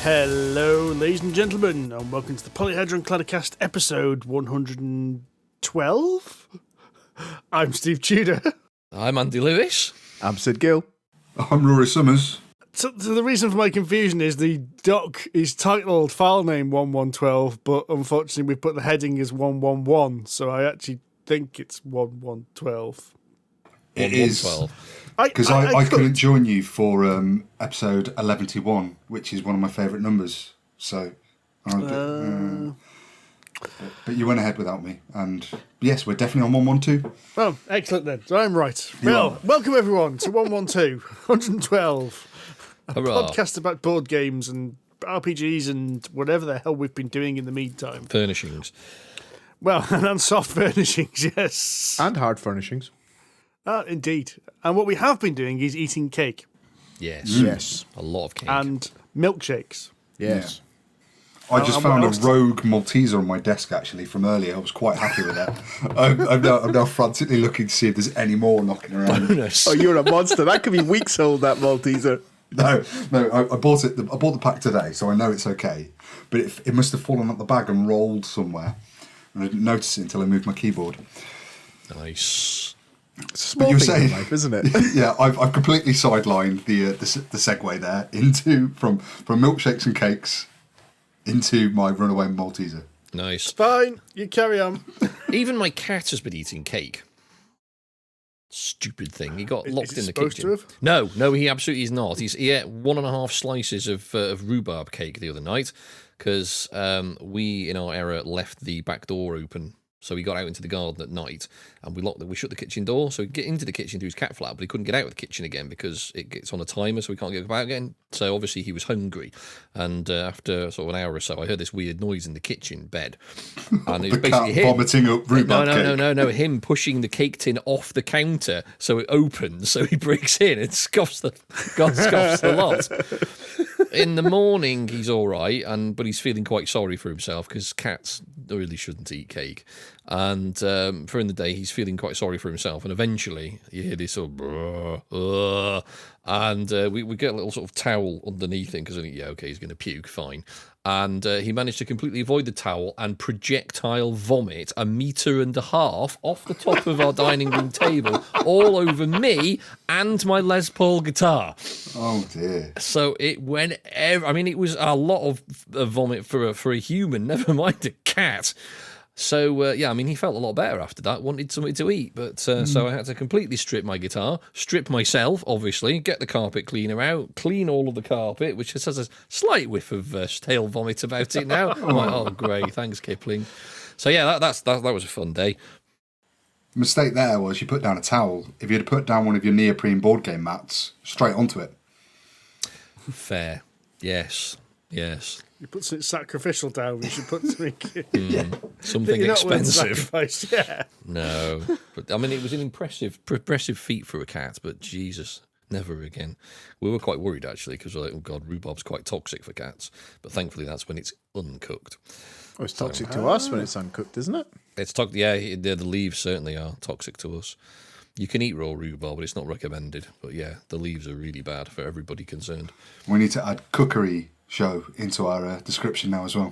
Hello, ladies and gentlemen, and welcome to the Polyhedron Claddercast episode 112. I'm Steve Tudor. I'm Andy Lewis. I'm Sid Gill. I'm Rory Summers. So the reason for my confusion is the doc is titled file name 1112, but unfortunately we put the heading as 111, so I actually think it's 1112. It is 112. Because I couldn't join you for episode 1121, which is one of my favourite numbers. So, I was a bit, but you went ahead without me. And yes, we're definitely on 112. Oh, excellent then. So I'm right. Well, welcome everyone to 112, 112. A podcast about board games and RPGs and whatever the hell we've been doing in the meantime. Furnishings. Well, and soft furnishings, yes. And hard furnishings. Indeed. And what we have been doing is eating cake. Yes. Yes. A lot of cake. And milkshakes. Yes. I just found a rogue Malteser on my desk, actually, from earlier. I was quite happy with that. I'm now frantically looking to see if there's any more knocking around. Bonus. Oh, you're a monster. That could be weeks old, that Malteser. No, I bought it. I bought the pack today, so I know it's okay. But it must have fallen out the bag and rolled somewhere. And I didn't notice it until I moved my keyboard. Nice. It's a small you were thing saying, in life, isn't it? Yeah, I've completely sidelined the segue there from milkshakes and cakes into my runaway Malteser. Nice. Fine, you carry on. Even my cat has been eating cake. Stupid thing. He got locked in the supposed kitchen. to have? No, he absolutely is not. He ate 1.5 slices of rhubarb cake the other night because we, in our error, left the back door open. So he got out into the garden at night, and we shut the kitchen door. So he'd get into the kitchen through his cat flap, but he couldn't get out of the kitchen again because it gets on a timer, so he can't get out again. So obviously he was hungry, and after sort of an hour or so, I heard this weird noise in the kitchen bed, and it was basically him vomiting up rhubarb cake. No, him pushing the cake tin off the counter so it opens, so he breaks in and scoffs the lot. In the morning, he's all right, but he's feeling quite sorry for himself because cats really shouldn't eat cake. And for in the day, he's feeling quite sorry for himself. And eventually, you hear this sort of, and we get a little sort of towel underneath him because I think, yeah, okay, he's going to puke, fine. And he managed to completely avoid the towel and projectile vomit 1.5 meters off the top of our dining room table, all over me and my Les Paul guitar. Oh dear! So it went. It was a lot of vomit for a human. Never mind a cat. So, he felt a lot better after that, wanted something to eat. But so I had to completely strip my guitar, strip myself, obviously, get the carpet cleaner out, clean all of the carpet, which just has a slight whiff of stale vomit about it now. I'm like, oh, great, thanks, Kipling. So, yeah, that was a fun day. The mistake there was you put down a towel. If you'd put down one of your neoprene board game mats, straight onto it. Fair. Yes. You put something sacrificial down, you should put something... Something expensive. Yeah. No. But, it was an impressive feat for a cat, but Jesus, never again. We were quite worried, actually, because we're like, oh, God, rhubarb's quite toxic for cats. But thankfully, that's when it's uncooked. Oh, it's toxic to us when it's uncooked, isn't it? It's toxic. Yeah, the leaves certainly are toxic to us. You can eat raw rhubarb, but it's not recommended. But yeah, the leaves are really bad for everybody concerned. We need to add cookery show into our description now as well.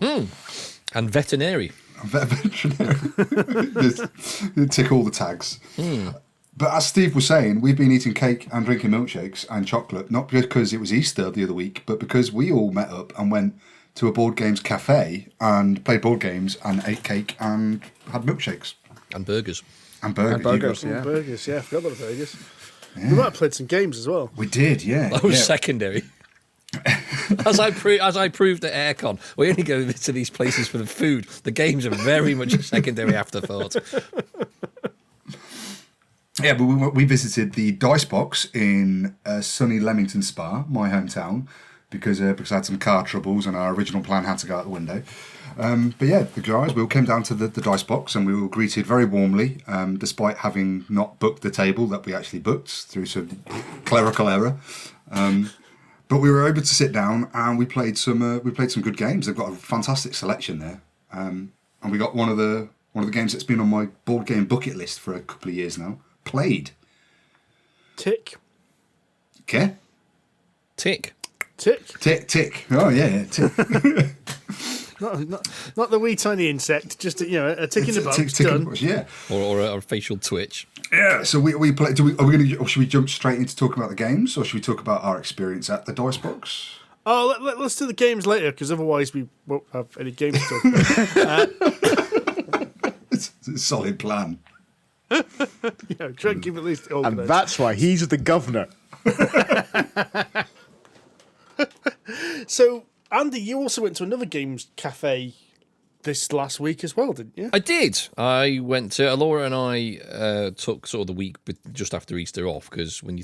And veterinary. Veterinary. Tick all the tags. But as Steve was saying, we've been eating cake and drinking milkshakes and chocolate, not because it was Easter the other week, but because we all met up and went to a board games cafe and played board games and ate cake and had milkshakes. And burgers. And burgers. Burgers, yeah, I forgot about the burgers. Yeah. We might have played some games as well. We did, yeah. That was secondary. As I proved at Aircon, we only go to these places for the food. The games are very much a secondary afterthought. Yeah, but we visited the Dice Box in sunny Leamington Spa, my hometown, because I had some car troubles and our original plan had to go out the window. But yeah, the guys, we all came down to the Dice Box and we were greeted very warmly, despite having not booked the table that we actually booked through some clerical error. But we were able to sit down and we played some good games. They've got a fantastic selection there, and we got one of the games that's been on my board game bucket list for a couple of years now. Played. Tick. Okay. Tick. Tick. Tick. Oh, yeah, tick. Not the wee tiny insect, just a tick in the box. Tick in Done. the box, yeah. Or a facial twitch. Yeah, so we play. Or should we jump straight into talking about the games, or should we talk about our experience at the dice box? Oh, let's do the games later, because otherwise we won't have any games to talk about. It's a solid plan. Try and keep at least And organised. that's why he's the governor. So, Andy, you also went to another games cafe this last week as well, didn't you? I did. I went to Alora and I took sort of the week just after Easter off, because when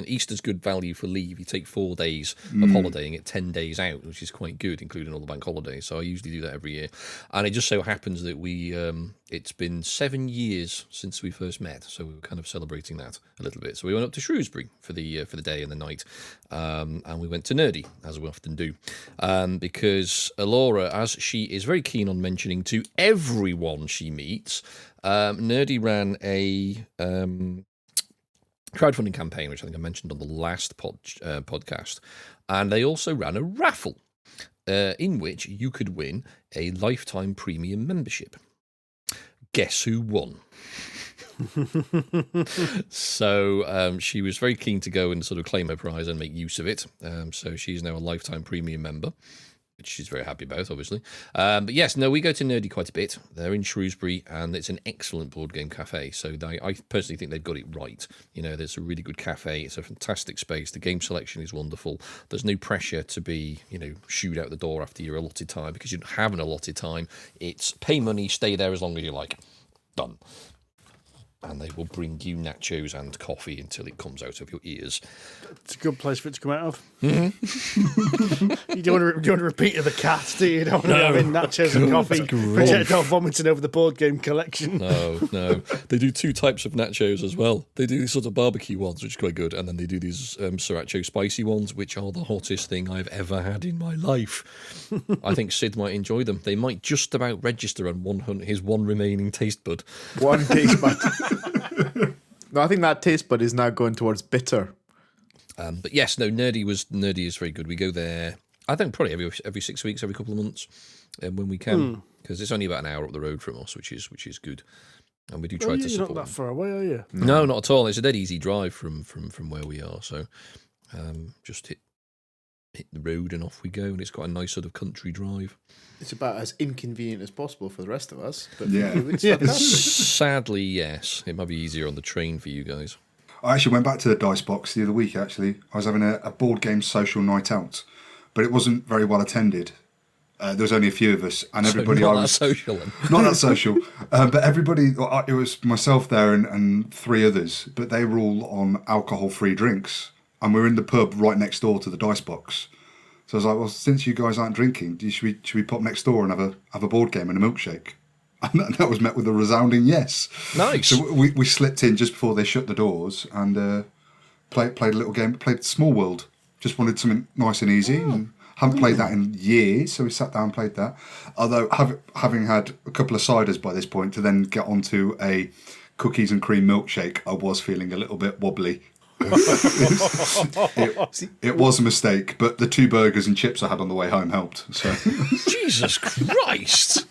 Easter's good value for leave, you take 4 days of holiday and get 10 days out, which is quite good, including all the bank holidays. So I usually do that every year, and it just so happens that it's been 7 years since we first met, so we were kind of celebrating that a little bit. So we went up to Shrewsbury for the day and the night, and we went to Nerdy, as we often do, because Alora, as she is very keen on mentioning to everyone she meets, Nerdy ran a crowdfunding campaign, which I think I mentioned on the last podcast, and they also ran a raffle in which you could win a lifetime premium membership. Guess who won? So she was very keen to go and sort of claim her prize and make use of it. So she's now a lifetime premium member, which she's very happy about, obviously. But yes, no, we go to Nerdy quite a bit. They're in Shrewsbury, and it's an excellent board game cafe. So I personally think they've got it right. There's a really good cafe. It's a fantastic space. The game selection is wonderful. There's no pressure to be, shooed out the door after your allotted time, because you don't have an allotted time. It's pay money, stay there as long as you like. Done. And they will bring you nachos and coffee until it comes out of your ears. It's a good place for it to come out of. Mm-hmm. You don't want to repeat of the cat, do you? You don't want to be having nachos and coffee, projectile vomiting over the board game collection. No. They do 2 types of nachos as well. They do these sort of barbecue ones, which is quite good, and then they do these sriracha spicy ones, which are the hottest thing I've ever had in my life. I think Sid might enjoy them. They might just about register on his one remaining taste bud. One taste bud. No, I think that taste bud is now going towards bitter. But yes, no, Nerdy is very good. We go there, I think, probably every 6 weeks, every couple of months, when we can, because it's only about an hour up the road from us, which is good. And we do try to support. You're not that far away, are you? No, not at all. It's a dead easy drive from where we are. So just hit the road and off we go, and it's quite a nice sort of country drive. It's about as inconvenient as possible for the rest of us. But Yeah. for you, it's fantastic. Sadly, yes. It might be easier on the train for you guys. I actually went back to the dice box the other week. Actually, I was having a board game social night out, but it wasn't very well attended. There was only a few of us, and everybody not I was that social. Then. not that social, but everybody. It was myself there and 3 others, but they were all on alcohol-free drinks, and we were in the pub right next door to the dice box. So I was like, well, since you guys aren't drinking, should we pop next door and have a board game and a milkshake? And that was met with a resounding yes. Nice. So we slipped in just before they shut the doors and played a little game. Played Small World. Just wanted something nice and easy. And haven't played that in years, so we sat down and played that. Although having had a couple of ciders by this point to then get onto a cookies and cream milkshake, I was feeling a little bit wobbly. It was a mistake, but the 2 burgers and chips I had on the way home helped. So Jesus Christ!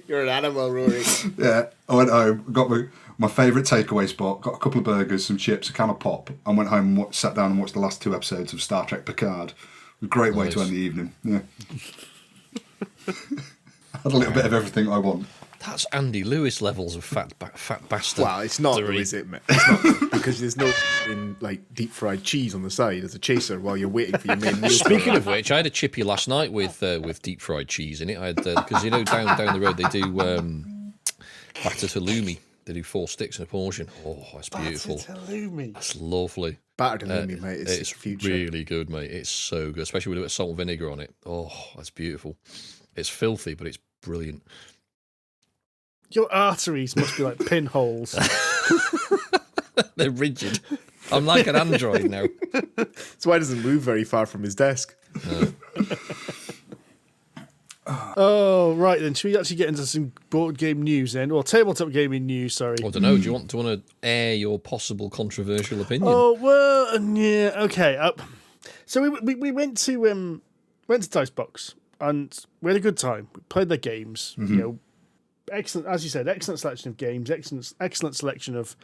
You're an animal, Rory. yeah, I went home, got my favourite takeaway spot, got a couple of burgers, some chips, a can of pop, and went home and sat down and watched the last 2 episodes of Star Trek Picard. A great way to end the evening. Yeah, had a little bit of everything I want. That's Andy Lewis levels of fat bastard. Well, it's not, though, is it, mate? It's not, because there's no deep fried cheese on the side as a chaser while you're waiting for your main meal. Speaking of which, I had a chippy last night with deep fried cheese in it. I had because down the road they do batter halloumi. They do 4 sticks in a portion. Oh, that's beautiful. Batter halloumi. That's lovely. Battered halloumi, mate. It's the future. Really good, mate. It's so good, especially with a bit of salt and vinegar on it. Oh, that's beautiful. It's filthy, but it's brilliant. Your arteries must be like pinholes. They're rigid. I'm like an android now. That's why he doesn't move very far from his desk. Oh, right then. Should we actually get into some board game news then? Or tabletop gaming news, sorry. I don't know. Do you want to air your possible controversial opinion? Oh, well, yeah, okay. So we went to Dicebox and we had a good time. We played their games. You know, excellent, as you said, excellent selection of games. Excellent selection of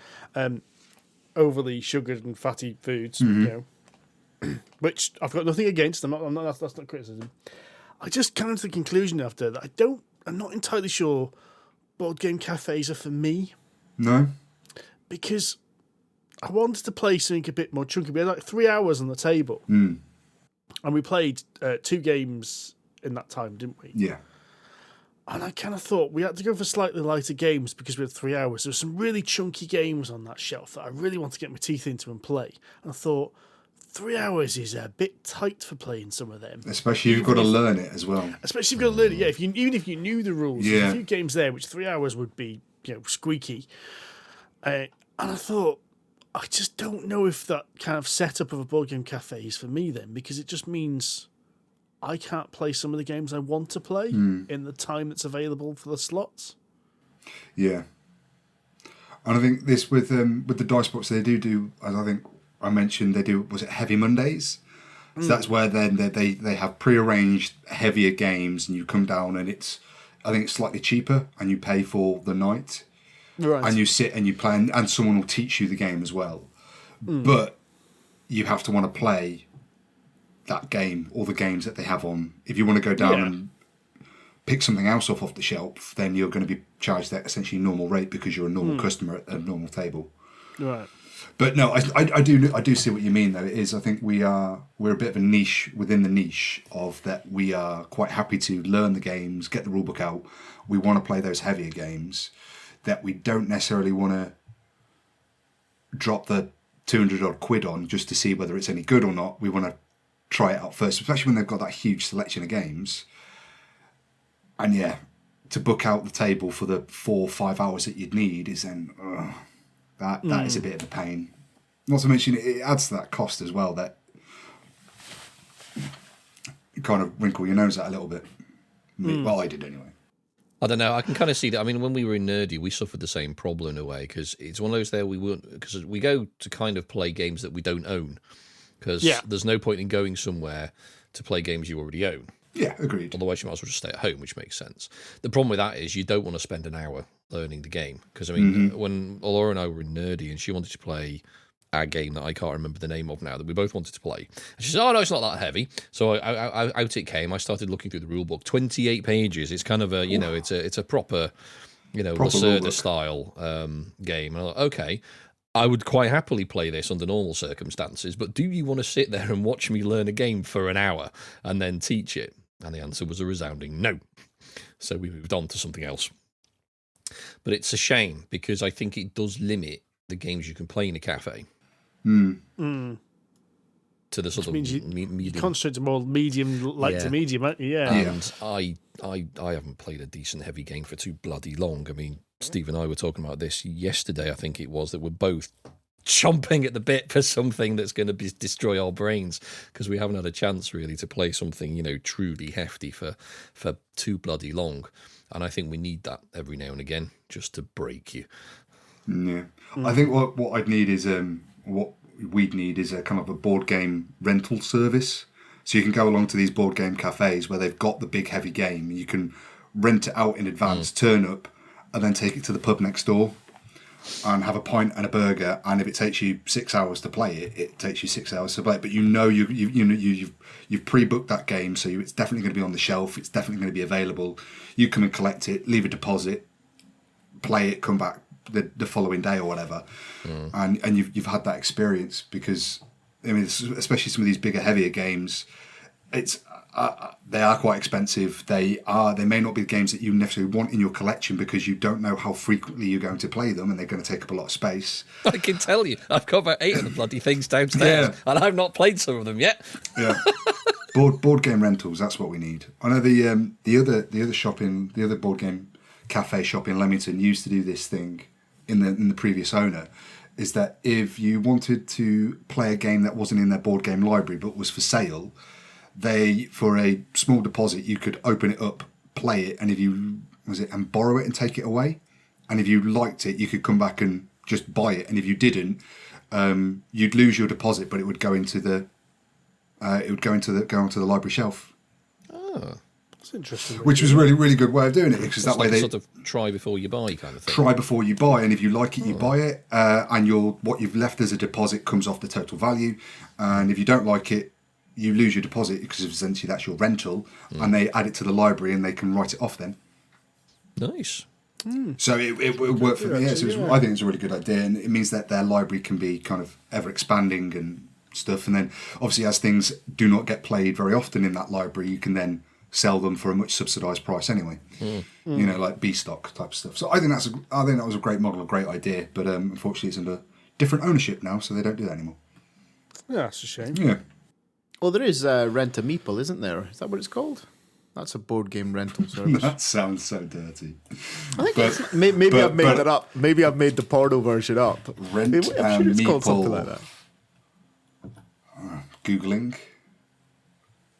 overly sugared and fatty foods. You know, which I've got nothing against. I'm not. That's not criticism. I just came to the conclusion after that I'm not entirely sure board game cafes are for me. No. Because I wanted to play something a bit more chunky. We had like 3 hours on the table. And we played 2 games in that time, didn't we? Yeah. And I kind of thought we had to go for slightly lighter games because we had 3 hours. There were some really chunky games on that shelf that I really want to get my teeth into and play. And I thought 3 hours is a bit tight for playing some of them. Especially if you've got to learn it as well. Especially if you've got to learn it, yeah. Even if you knew the rules, Yeah. there's a few games there which 3 hours would be, squeaky. And I thought, I just don't know if that kind of setup of a board game cafe is for me then, because it just means I can't play some of the games I want to play in the time that's available for the slots. Yeah. And I think this with the Dicebox, they do, as I think I mentioned, they do, was it Heavy Mondays? So that's where then they have pre-arranged heavier games and you come down and I think it's slightly cheaper and you pay for the night. Right. And you sit and you play and someone will teach you the game as well. But you have to want to play that game or the games that they have on. If you want to go down and pick something else off the shelf, then you're going to be charged that essentially normal rate because you're a normal customer at a normal table. Right. But no, I do see what you mean though. It is, I think we're a bit of a niche within the niche of that. We are quite happy to learn the games, get the rulebook out. We want to play those heavier games that we don't necessarily want to drop the 200 odd quid on just to see whether it's any good or not. We want to try it out first, especially when they've got that huge selection of games. And yeah, to book out the table for the 4 or 5 hours that you'd need is then that is a bit of a pain. Not to mention it adds to that cost as well, that you kind of wrinkle your nose at a little bit. Well, I did anyway. I don't know. I can kind of see that. I mean, when we were in Nerdy, we suffered the same problem in a way because it's one of those there because we go to kind of play games that we don't own because there's no point in going somewhere to play games you already own. Yeah, agreed. Otherwise, you might as well just stay at home, which makes sense. The problem with that is you don't want to spend an hour learning the game because, I mean, when Laura and I were in Nerdy and she wanted to play our game that I can't remember the name of now that we both wanted to play. And she said, "Oh no, it's not that heavy." So out it came. I started looking through the rule book. 28 pages. It's kind of a it's a proper Lacerda style game. And I thought, okay, I would quite happily play this under normal circumstances, but do you want to sit there and watch me learn a game for an hour and then teach it? And the answer was a resounding no. So we moved on to something else. But it's a shame because I think it does limit the games you can play in a cafe. To the sort of medium. Concentrate to more medium, to medium, aren't you? Yeah. And I haven't played a decent heavy game for too bloody long. I mean, Steve and I were talking about this yesterday, I think it was, that we're both chomping at the bit for something that's going to destroy our brains because we haven't had a chance really to play something, truly hefty for too bloody long. And I think we need that every now and again just to break you. Yeah. I think what I'd need is what we'd need is a kind of a board game rental service. So you can go along to these board game cafes where they've got the big heavy game. You can rent it out in advance, turn up, and then take it to the pub next door and have a pint and a burger. And if it takes you 6 hours to play it, it takes you 6 hours to play it. But you've pre-booked that game, so it's definitely going to be on the shelf. It's definitely going to be available. You come and collect it, leave a deposit, play it, come back the following day or whatever, and you've had that experience. Because I mean, especially some of these bigger, heavier games, they are quite expensive. They may not be the games that you necessarily want in your collection because you don't know how frequently you're going to play them, and they're going to take up a lot of space. I can tell you, I've got about 8 of the bloody things downstairs, and I've not played some of them yet. Yeah. Board game rentals, that's what we need. I know the other board game cafe shop in Leamington used to do this thing in the previous owner, is that if you wanted to play a game that wasn't in their board game library but was for sale, for a small deposit you could open it up, play it, and borrow it and take it away. And if you liked it, you could come back and just buy it. And if you didn't, you'd lose your deposit, but it would go into the it would go onto the library shelf. Oh. That's interesting. Which was a really, really good way of doing it, because that way they sort of try before you buy kind of thing. Try before you buy, and if you like it, you buy it, and what you've left as a deposit comes off the total value, and if you don't like it, you lose your deposit, because essentially that's your rental, and they add it to the library and they can write it off then. Nice. So it worked for me. Yeah, so I think it's a really good idea, and it means that their library can be kind of ever expanding and stuff. And then obviously, as things do not get played very often in that library, you can then sell them for a much subsidised price anyway. You know, like B stock type stuff. So I think that was a great model, a great idea. But unfortunately, it's under different ownership now, so they don't do that anymore. Yeah, that's a shame. Yeah. Well, there is Rent a Meeple, isn't there? Is that what it's called? That's a board game rental service. That sounds so dirty. I think maybe I've made that up. Maybe I've made the porno version up. Rent I'm sure it's called something Meeple. like that. Googling.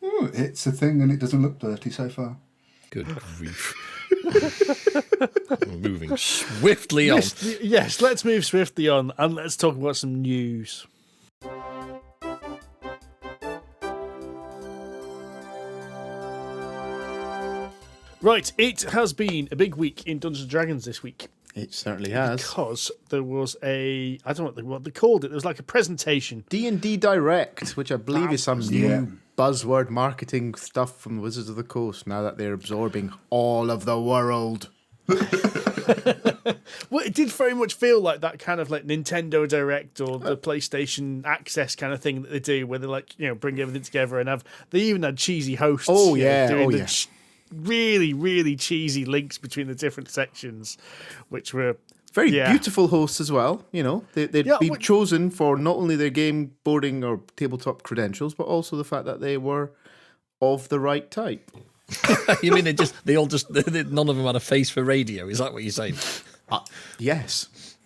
Ooh, it's a thing, and it doesn't look dirty so far. Good grief. Moving swiftly on. Yes, let's move swiftly on, and let's talk about some news. Right, it has been a big week in Dungeons & Dragons this week. It certainly has. Because there was I don't know what they called it. There was like a presentation. D&D Direct, which I believe is some new buzzword marketing stuff from Wizards of the Coast, now that they're absorbing all of the world. Well, it did very much feel like that kind of like Nintendo Direct or the PlayStation Access kind of thing that they do, where they like, you know, bring everything together and they even had cheesy hosts. Oh, you know, yeah. doing Oh, the yeah. Really, really cheesy links between the different sections, which were Very beautiful hosts as well. You know, they'd be chosen for not only their game boarding or tabletop credentials, but also the fact that they were of the right type. You mean they all just none of them had a face for radio? Is that what you're saying? Yes.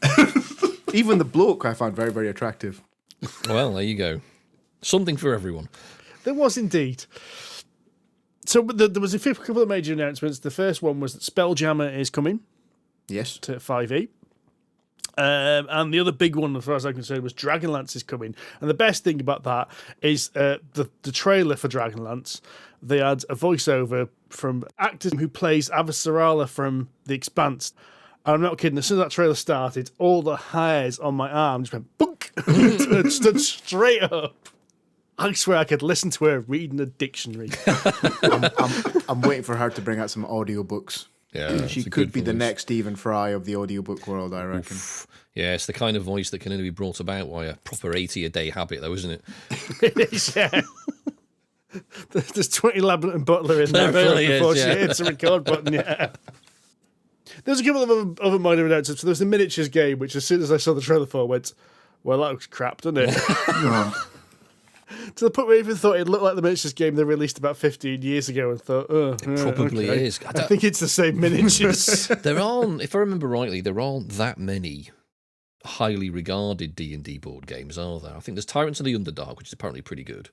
Even the bloke I found very, very attractive. Well, there you go. Something for everyone. There was indeed. So there was a couple of major announcements. The first one was that Spelljammer is coming. Yes. To 5e. And the other big one, as far as I'm concerned, was Dragonlance is coming. And the best thing about that is the trailer for Dragonlance. They had a voiceover from actor who plays Avasarala from The Expanse. And I'm not kidding. As soon as that trailer started, all the hairs on my arm just went book and stood straight up. I swear I could listen to her reading a dictionary. I'm waiting for her to bring out some audiobooks. Yeah, she could be the next Stephen Fry of the audiobook world, I reckon. Oof. Yeah, it's the kind of voice that can only be brought about by a proper 80-a-day habit, though, isn't it? It is, yeah. There's 20 Lablet and Butler in there really before is, she hits the record button, yeah. There's a couple of other minor announcements. So there's the miniatures game, which as soon as I saw the trailer for, I went, well, that looks crap, doesn't it? To the point where I even thought it looked like the miniatures game they released about 15 years ago and thought, it probably is. I think it's the same miniatures. There aren't, if I remember rightly, there aren't that many highly regarded D&D board games, are there? I think there's Tyrants of the Underdark, which is apparently pretty good.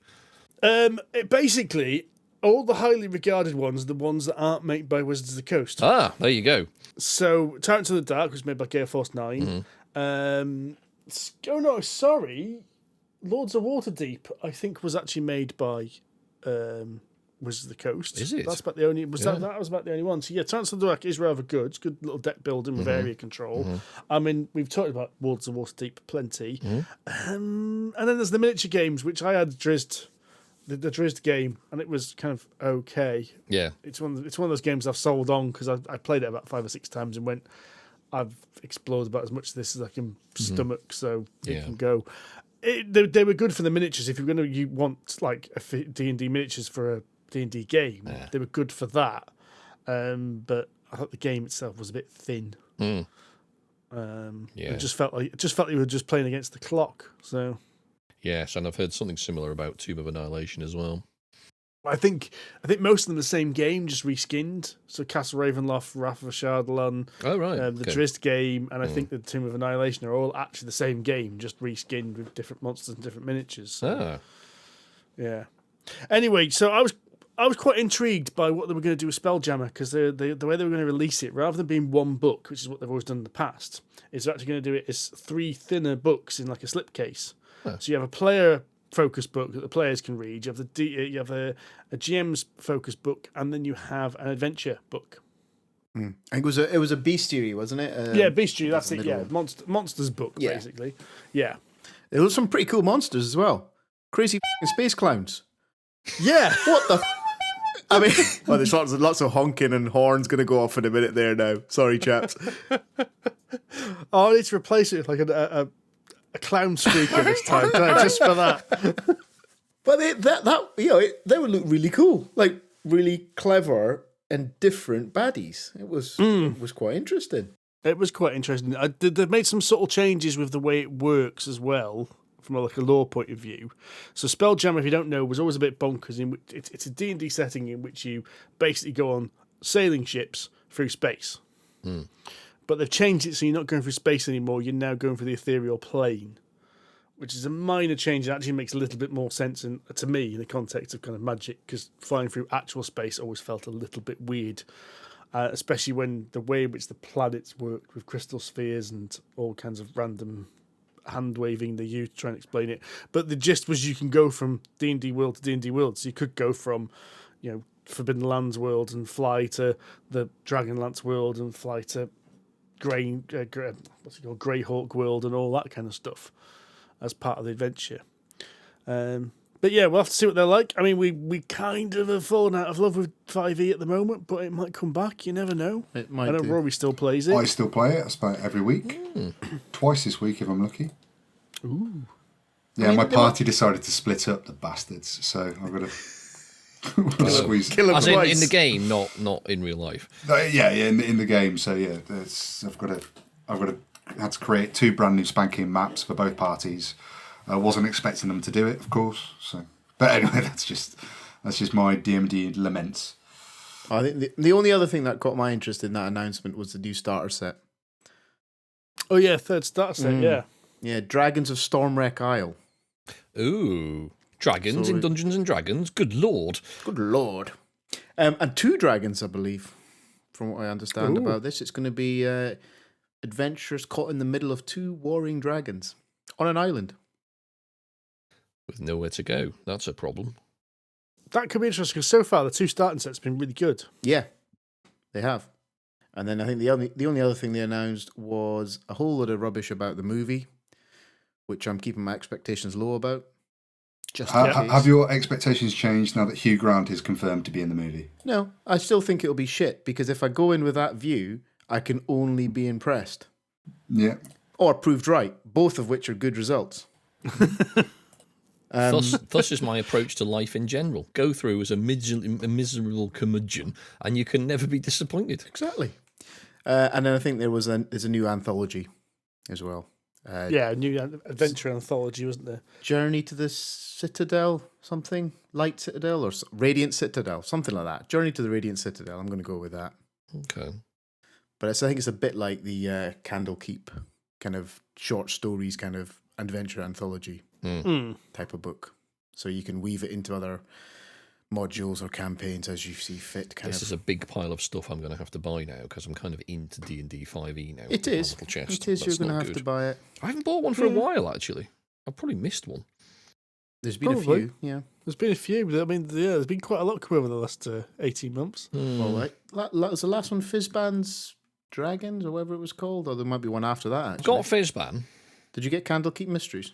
Basically, all the highly regarded ones are the ones that aren't made by Wizards of the Coast. Ah, there you go. So, Tyrants of the Dark was made by Gale Force 9. Lords of Waterdeep, I think, was actually made by Wizards of the Coast. Is it? That's about the only. That was about the only one. So yeah, Tyrants of the Dark is rather good. It's good little deck building with area control. I mean, we've talked about Lords of Waterdeep plenty. And then there's the miniature games, which I had Drizzt, the Drizzt game, and it was kind of okay. Yeah, it's one of those games I've sold on because I played it about 5 or 6 times and went, I've explored about as much of this as I can stomach, so it can go. They were good for the miniatures. If you want like a D&D miniatures for a D&D game, they were good for that. But I thought the game itself was a bit thin. It just felt like you were just playing against the clock. So yes, and I've heard something similar about Tomb of Annihilation as well. I think most of them are the same game, just reskinned. So Castle Ravenloft, Wrath of Ashardalon, the Drizzt game, and I think the Tomb of Annihilation are all actually the same game, just reskinned with different monsters and different miniatures. Yeah. Anyway, so I was quite intrigued by what they were going to do with Spelljammer, because the way they were going to release it, rather than being one book, which is what they've always done in the past, is they're actually going to do it as 3 thinner books in like a slipcase. So you have a player focus book that the players can read. You have you have a GM's focus book, and then you have an adventure book. I think it was a bestiary, wasn't it? Yeah, bestiary. That's it. Yeah, monsters book basically. Yeah, there was some pretty cool monsters as well. Crazy space clowns. Yeah. What the? I mean, well, there's lots of honking and horns going to go off in a minute there now. Sorry, chaps. Oh, I need to replace it with like a clown squeaker this time, just for that. But they would look really cool, like really clever and different baddies. It was quite interesting. It was quite interesting. They've made some subtle changes with the way it works as well, from a lore point of view. So Spelljammer, if you don't know, was always a bit bonkers. It's a D&D setting in which you basically go on sailing ships through space. But they've changed it so you're not going through space anymore. You're now going through the ethereal plane, which is a minor change. It actually makes a little bit more sense to me in the context of kind of magic, because flying through actual space always felt a little bit weird, especially when the way in which the planets worked with crystal spheres and all kinds of random hand waving they used to try and explain it. But the gist was you can go from D&D world to D&D world. So you could go from, Forbidden Lands world and fly to the Dragonlance world and fly to Greyhawk world and all that kind of stuff as part of the adventure. But yeah, we'll have to see what they're like. I mean, we kind of have fallen out of love with 5e at the moment, but it might come back. You never know. It might. I know Rory still plays it. I still play it. I play it every week. Twice this week if I'm lucky. Ooh. Yeah, my party decided to split up, the bastards. So I've got to squeeze. Kill them As twice. in the game, not in real life. Yeah, in the game. So yeah, had to create 2 brand new spanking maps for both parties. I wasn't expecting them to do it, of course. So, but anyway, that's just my DMD laments. I think the only other thing that caught my interest in that announcement was the new starter set. Oh yeah, third starter set. Yeah. Yeah, Dragons of Stormwreck Isle. Ooh, dragons in Dungeons and Dragons. Good lord. Good lord. And 2 dragons, I believe, from what I understand about this. It's going to be adventurers caught in the middle of 2 warring dragons on an island. With nowhere to go. That's a problem. That could be interesting, because so far the 2 starting sets have been really good. Yeah, they have. And then I think the only other thing they announced was a whole lot of rubbish about the movie, which I'm keeping my expectations low about. Have your expectations changed now that Hugh Grant is confirmed to be in the movie? No, I still think it'll be shit, because if I go in with that view, I can only be impressed. Yeah. Or proved right, both of which are good results. Thus is my approach to life in general. Go through as a miserable curmudgeon, and you can never be disappointed. Exactly. And then I think there's a new anthology as well. A new adventure anthology, wasn't there? Journey to the Citadel, something? Light Citadel or Radiant Citadel, something like that. Journey to the Radiant Citadel. I'm going to go with that. Okay. But I think it's a bit like the Candlekeep kind of short stories, kind of adventure anthology type of book. So you can weave it into other modules or campaigns as you see fit. This is a big pile of stuff I'm going to have to buy now, because I'm kind of into D&D 5e now. It is. Chest. It is. That's You're going to have good. to buy it. I haven't bought one for a while, actually. I've probably missed one. There's been Probably. a few, yeah. There's been a few. I mean, there's been quite a lot come over the last 18 months. Well, like, was the last one Fizzban's Dragons or whatever it was called? Or there might be one after that, actually. Got Fizzban. Did you get Candlekeep Mysteries?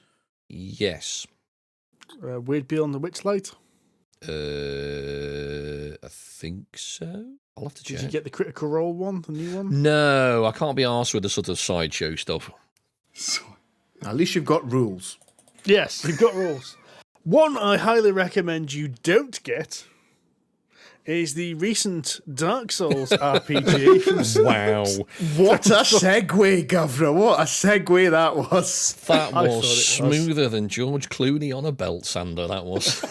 Yes. Weird Beyond the Witchlight. I think so. I'll have to check. Did you get the Critical Role one, the new one? No, I can't be arsed with the sort of sideshow stuff. At least you've got rules. Yes, you've got rules. One I highly recommend you don't get is the recent Dark Souls RPG. Wow. What a segue, Governor. What a segue that was. That I thought it was was. smoother than George Clooney on a belt sander, that was.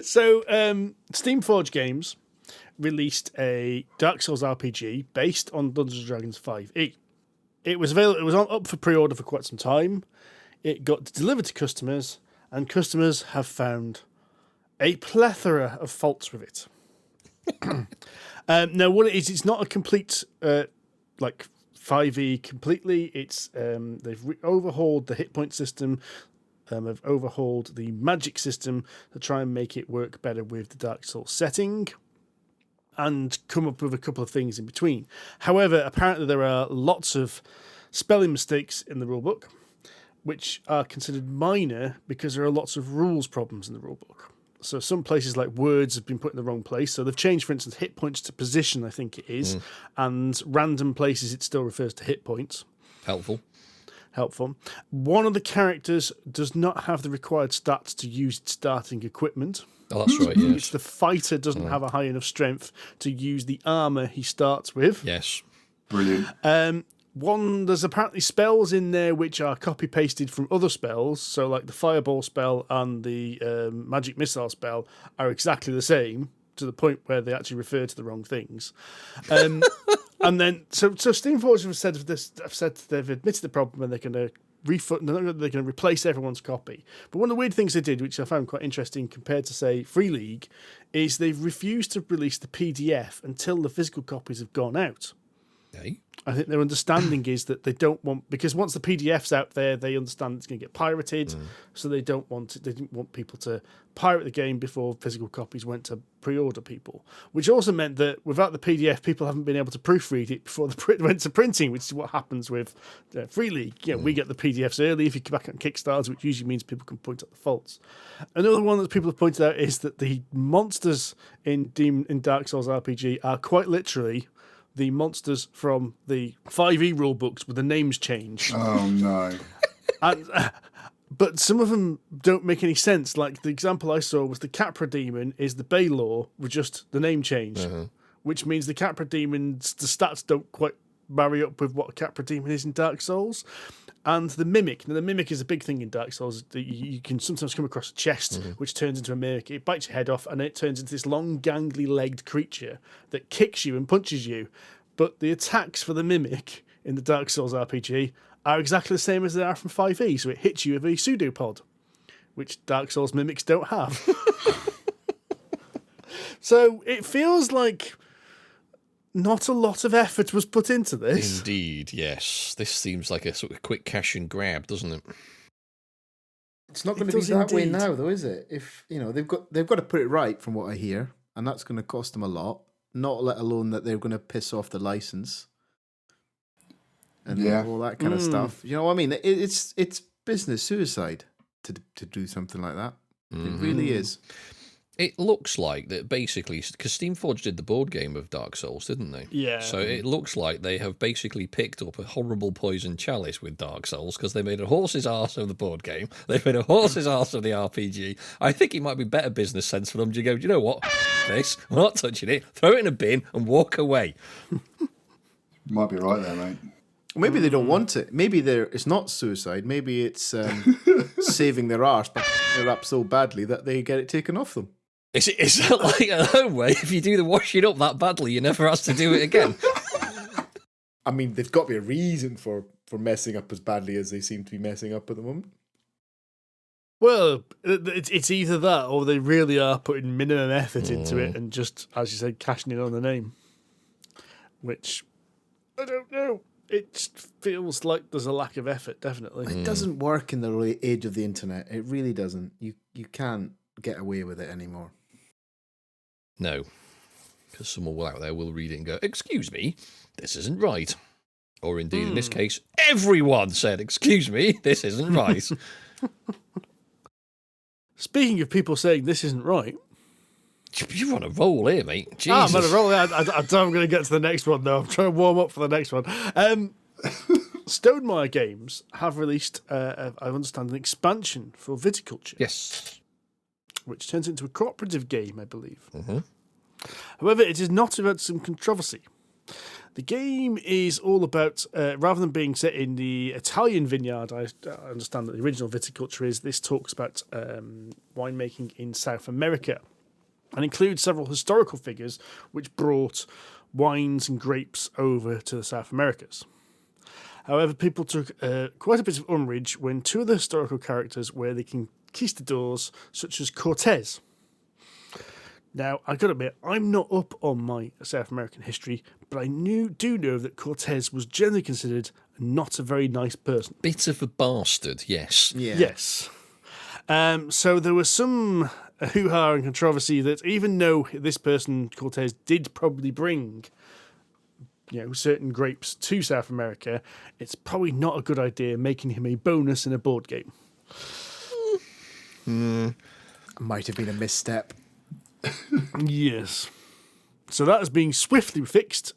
So, Steamforge Games released a Dark Souls RPG based on Dungeons & Dragons 5e. It was available. It was up for pre-order for quite some time. It got delivered to customers, and customers have found a plethora of faults with it. Now, what it is, it's not a complete 5e completely. It's they've overhauled the hit point system. have overhauled the magic system to try and make it work better with the Dark Souls setting, and come up with a couple of things in between. However, apparently there are lots of spelling mistakes in the rulebook, which are considered minor because there are lots of rules problems in the rulebook. So some places like words have been put in the wrong place. So they've changed, for instance, hit points to position, I think it is, and random places it still refers to hit points. Helpful. One of the characters does not have the required stats to use its starting equipment. Oh, that's right, yes. Which the fighter doesn't have a high enough strength to use the armour he starts with. Yes. Brilliant. There's apparently spells in there which are copy-pasted from other spells. So like the fireball spell and the magic missile spell are exactly the same, to the point where they actually refer to the wrong things. And then, so Steamforge have said they've admitted the problem and they're going to they're going to replace everyone's copy. But one of the weird things they did, which I found quite interesting compared to, say, Free League, is they've refused to release the PDF until the physical copies have gone out. Hey. I think their understanding is that they don't want, because once the PDF's out there, they understand it's going to get pirated, so they didn't want people to pirate the game before physical copies went to pre-order people. Which also meant that without the PDF, people haven't been able to proofread it before it went to printing, which is what happens with Free League. We get the PDFs early if you come back on Kickstarter, which usually means people can point out the faults. Another one that people have pointed out is that the monsters in Dark Souls RPG are quite literally the monsters from the 5e rule books with the names changed. Oh, no. But some of them don't make any sense. Like the example I saw was the Capra Demon is the Baylor with just the name changed, which means the Capra Demon's the stats don't quite marry up with what a Capra Demon is in Dark Souls. And the Mimic. Now, the Mimic is a big thing in Dark Souls. You can sometimes come across a chest which turns into a Mimic. It bites your head off and it turns into this long, gangly-legged creature that kicks you and punches you. But the attacks for the Mimic in the Dark Souls RPG are exactly the same as they are from 5e. So it hits you with a pseudopod, which Dark Souls Mimics don't have. So it feels like not a lot of effort was put into this. Indeed, yes. This seems like a sort of quick cash and grab, doesn't it? It's not going to be that way now, though, is it? If they've got to put it right, from what I hear, and that's going to cost them a lot. Not let alone that they're going to piss off the license and all that kind of stuff. You know what I mean? It's business suicide to do something like that. It really is. It looks like that basically, because Steamforge did the board game of Dark Souls, didn't they? Yeah. So it looks like they have basically picked up a horrible poison chalice with Dark Souls, because they made a horse's arse of the board game. They've made a horse's arse of the RPG. I think it might be better business sense for them to go, do you know what? This, we're not touching it. Throw it in a bin and walk away. Might be right there, mate. Maybe they don't want it. Maybe it's not suicide. Maybe it's saving their arse, but they're up so badly that they get it taken off them. Is it like at home where if you do the washing up that badly, you never have to do it again? I mean, there's got to be a reason for messing up as badly as they seem to be messing up at the moment. Well, it's either that or they really are putting minimum effort into it and just, as you said, cashing in on the name. Which, I don't know. It feels like there's a lack of effort, definitely. It doesn't work in the age of the internet. It really doesn't. You can't get away with it anymore. No, because someone out there will read it and go, excuse me, this isn't right. Or indeed, in this case, everyone said, excuse me, this isn't right. Speaking of people saying this isn't right. You're on a roll here, mate. Jesus. I'm on a roll. I'm going to get to the next one, though. I'm trying to warm up for the next one. Stonemaier Games have released, I understand, an expansion for Viticulture. Yes. Which turns into a cooperative game, I believe. However, it is not without some controversy. The game is all about, rather than being set in the Italian vineyard, I understand that the original Viticulture is, this talks about winemaking in South America and includes several historical figures which brought wines and grapes over to the South Americas. However, people took quite a bit of umbrage when two of the historical characters were the conquistadors, such as Cortez. Now, I've got to admit, I'm not up on my South American history, but I do know that Cortez was generally considered not a very nice person. Bit of a bastard, yes. Yeah. Yes. So there was some hoo-ha and controversy that even though this person, Cortez, did probably bring certain grapes to South America, it's probably not a good idea making him a bonus in a board game. Might have been a misstep. Yes. So that is being swiftly fixed,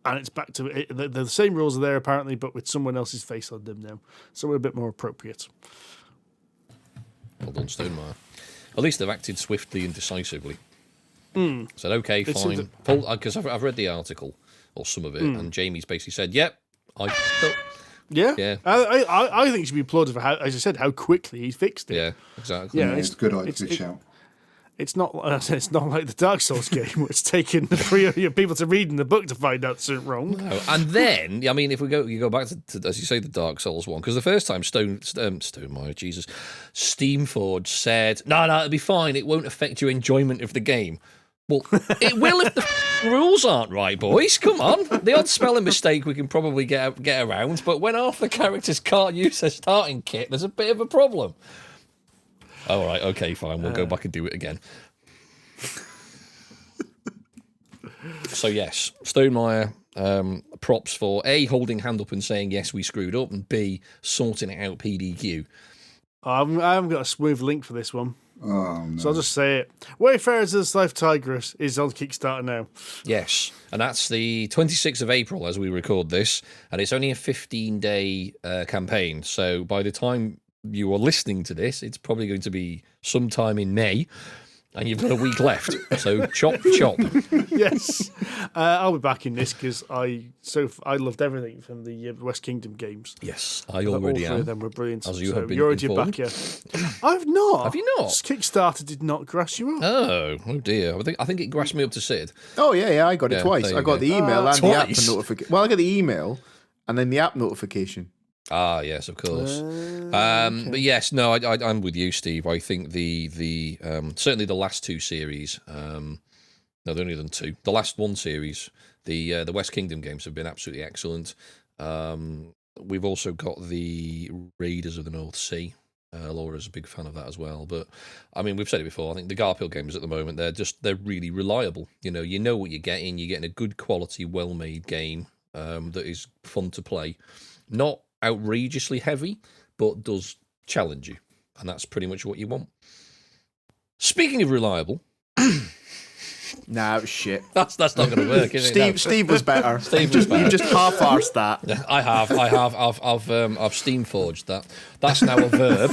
and it's back to it. The same rules are there apparently, but with someone else's face on them now, so we're a bit more appropriate. Well done, Stonemeyer. At least they've acted swiftly and decisively. Said, okay, fine. Because I've read the article, or some of it, and Jamie's basically said, yep, I f***ed up. Yeah. I think he should be applauded for, as I said, how quickly he fixed it. Yeah, exactly. Yeah, It's a good idea. Good shout. It's not like the Dark Souls game where it's taken the 3 of your people to read in the book to find out something wrong. No. And then, I mean, if you go back to as you say, the Dark Souls one, because the first time Stonemeyer, Jesus, Steamforge said, no, it'll be fine. It won't affect your enjoyment of the game. Well, it will if the rules aren't right, boys. Come on. The odd spelling mistake we can probably get around, but when half the characters can't use their starting kit, there's a bit of a problem. All right, okay, fine. We'll go back and do it again. So, yes, Stonemeyer, props for A, holding hand up and saying, yes, we screwed up, and B, sorting it out PDQ. I haven't got a smooth link for this one. Oh, no. So I'll just say it. Wayfares of the Life Tigris is on Kickstarter now. Yes, and that's the 26th of April as we record this, and it's only a 15-day campaign. So by the time you are listening to this, it's probably going to be sometime in May, and you've got a week left. So chop. Yes, I'll be back in this because I loved everything from the West Kingdom games. Yes, I already am. All 3 of them were brilliant. As you have been you're already informed. back, yeah. I've not. Have you not? Kickstarter did not grass you up. Oh dear. I think it grassed me up to Sid. Oh, yeah, I got it twice. there you I got go. the email and the app Twice? notification. Well, I got the email and then the app notification. Ah, yes, of course. But yes, no, I'm with you, Steve. I think the certainly the last 2 series. No, they've only done 2. The last 1 series, the West Kingdom games have been absolutely excellent. We've also got the Raiders of the North Sea. Laura's a big fan of that as well. But I mean, we've said it before. I think the Garphill games at the moment they're really reliable. You know what you're getting. You're getting a good quality, well-made game that is fun to play. Not outrageously heavy, but does challenge you, and that's pretty much what you want. Speaking of reliable, Nah, it was shit. that's not going to work, is it? No. Steve was better. Steve was better. You just half-arsed that. I have. I've steam forged that. That's now a verb.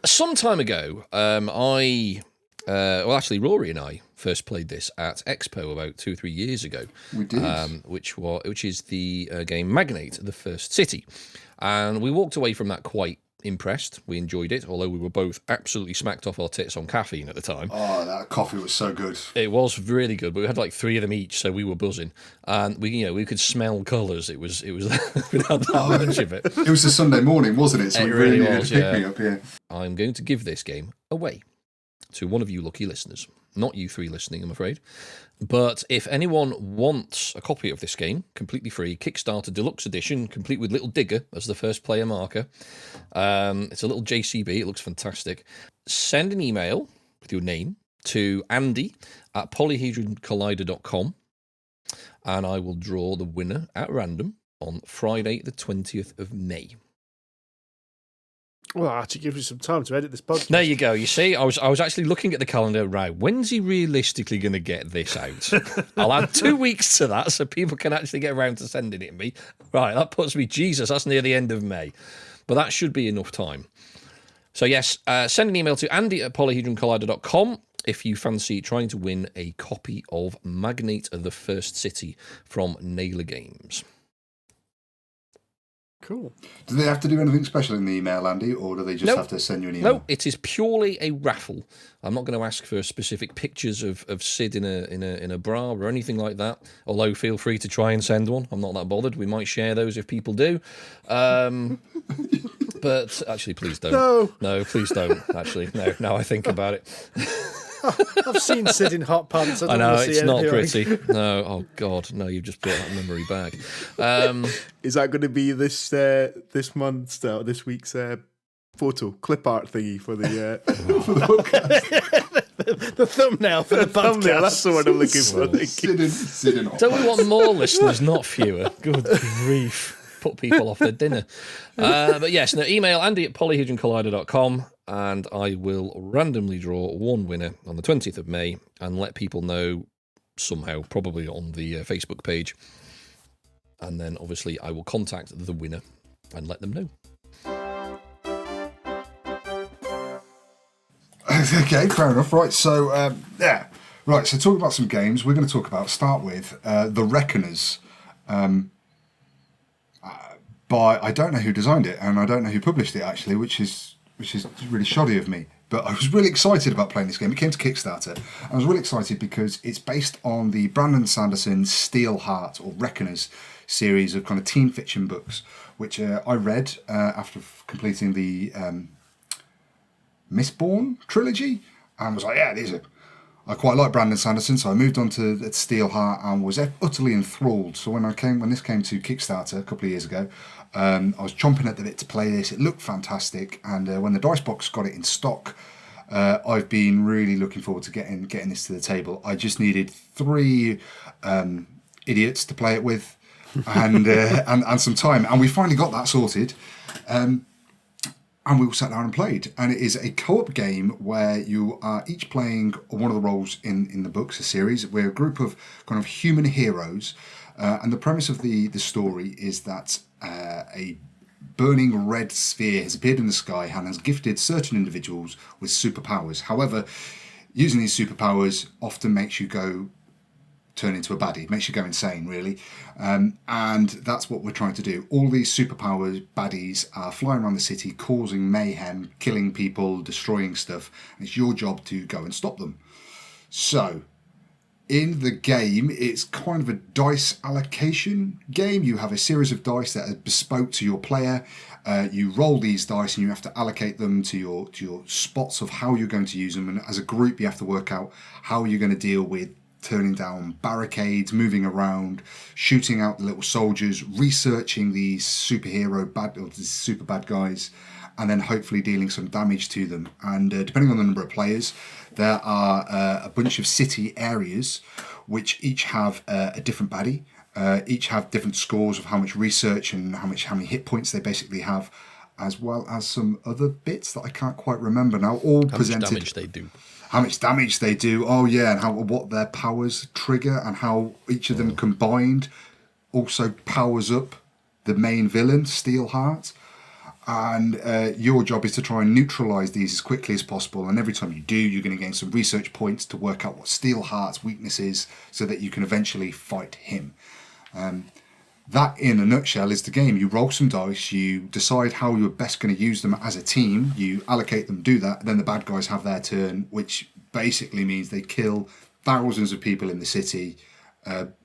Some time ago, Rory and I first played this at Expo about 2 or 3 years ago. We did. Which is the game Magnate, the First City. And we walked away from that quite impressed. We enjoyed it, although we were both absolutely smacked off our tits on caffeine at the time. Oh, that coffee was so good. It was really good, but we had like 3 of them each, so we were buzzing. And we could smell colours. It was we had that much of it. It was a Sunday morning, wasn't it? So It we really really needed was, to pick yeah. me up here. I'm going to give this game away to one of you lucky listeners. Not you 3 listening, I'm afraid. But if anyone wants a copy of this game, completely free, Kickstarter Deluxe Edition, complete with Little Digger as the first player marker. It's a little JCB. It looks fantastic. Send an email with your name to andy@polyhedroncollider.com, and I will draw the winner at random on Friday, the 20th of May. Well, that actually gives me some time to edit this podcast. There you go. You see, I was actually looking at the calendar. Right, when's he realistically going to get this out? I'll add 2 weeks to that so people can actually get around to sending it to me. Right, that puts me, Jesus, that's near the end of May. But that should be enough time. So yes, send an email to andy@polyhedroncollider.com if you fancy trying to win a copy of Magnate of the First City from Naylor Games. Cool. Do they have to do anything special in the email, Andy, or do they just Nope. have to send you an email? No, it is purely a raffle. I'm not going to ask for specific pictures of Sid in a bra or anything like that. Although feel free to try and send one. I'm not that bothered. We might share those if people do. But actually, please don't. No. No, please don't. Actually, no. Now I think about it. I've seen Sid in hot pants. I know, want to see it's not anything like- pretty. No, oh God, no, you've just brought that memory back. Is that going to be this month's this week's photo clip art thingy for the for the podcast? The thumbnail for the podcast. That's the word I'm looking for. Sitting on. Don't we want more listeners, not fewer? Good grief. Put people off their dinner. But yes, no, email andy@polyhedroncollider.com and I will randomly draw one winner on the 20th of May and let people know somehow, probably on the Facebook page. And then obviously I will contact the winner and let them know. Okay, fair enough. Right, so yeah, right. So talking about some games, we're going to start with The Reckoners. By I don't know who designed it and I don't know who published it actually, which is really shoddy of me. But I was really excited about playing this game. It came to Kickstarter. I was really excited because it's based on the Brandon Sanderson Steel Heart or Reckoners series of kind of teen fiction books, which I read after completing the Mistborn trilogy, and was like, yeah, these are. I quite like Brandon Sanderson, so I moved on to the Steel Heart and was utterly enthralled. So when this came to Kickstarter a couple of years ago, I was chomping at the bit to play this. It looked fantastic, and when the Dicebox got it in stock, I've been really looking forward to getting this to the table. I just needed 3 idiots to play it with, and some time, and we finally got that sorted. And we all sat down and played. And it is a co-op game where you are each playing one of the roles in the books, a series. We're a group of kind of human heroes. And the premise of the story is that a burning red sphere has appeared in the sky and has gifted certain individuals with superpowers. However, using these superpowers often makes you turn into a baddie, makes you go insane, really. And that's what we're trying to do. All these superpower baddies are flying around the city, causing mayhem, killing people, destroying stuff, and it's your job to go and stop them. So, in the game, it's kind of a dice allocation game. You have a series of dice that are bespoke to your player. You roll these dice and you have to allocate them to your spots of how you're going to use them. And as a group, you have to work out how you're going to deal with turning down barricades, moving around, shooting out the little soldiers, researching these super bad guys, and then hopefully dealing some damage to them. And depending on the number of players, there are a bunch of city areas which each have a different baddie, each have different scores of how much research and how many hit points they basically have, as well as some other bits that I can't quite remember now, all presented. How much damage they do. How much damage they do, oh yeah, and what their powers trigger, and how each of them combined also powers up the main villain, Steelheart. And your job is to try and neutralise these as quickly as possible, and every time you do, you're going to gain some research points to work out what Steelheart's weakness is, so that you can eventually fight him. That, in a nutshell, is the game. You roll some dice, you decide how you're best going to use them as a team, you allocate them, do that, then the bad guys have their turn, which basically means they kill thousands of people in the city,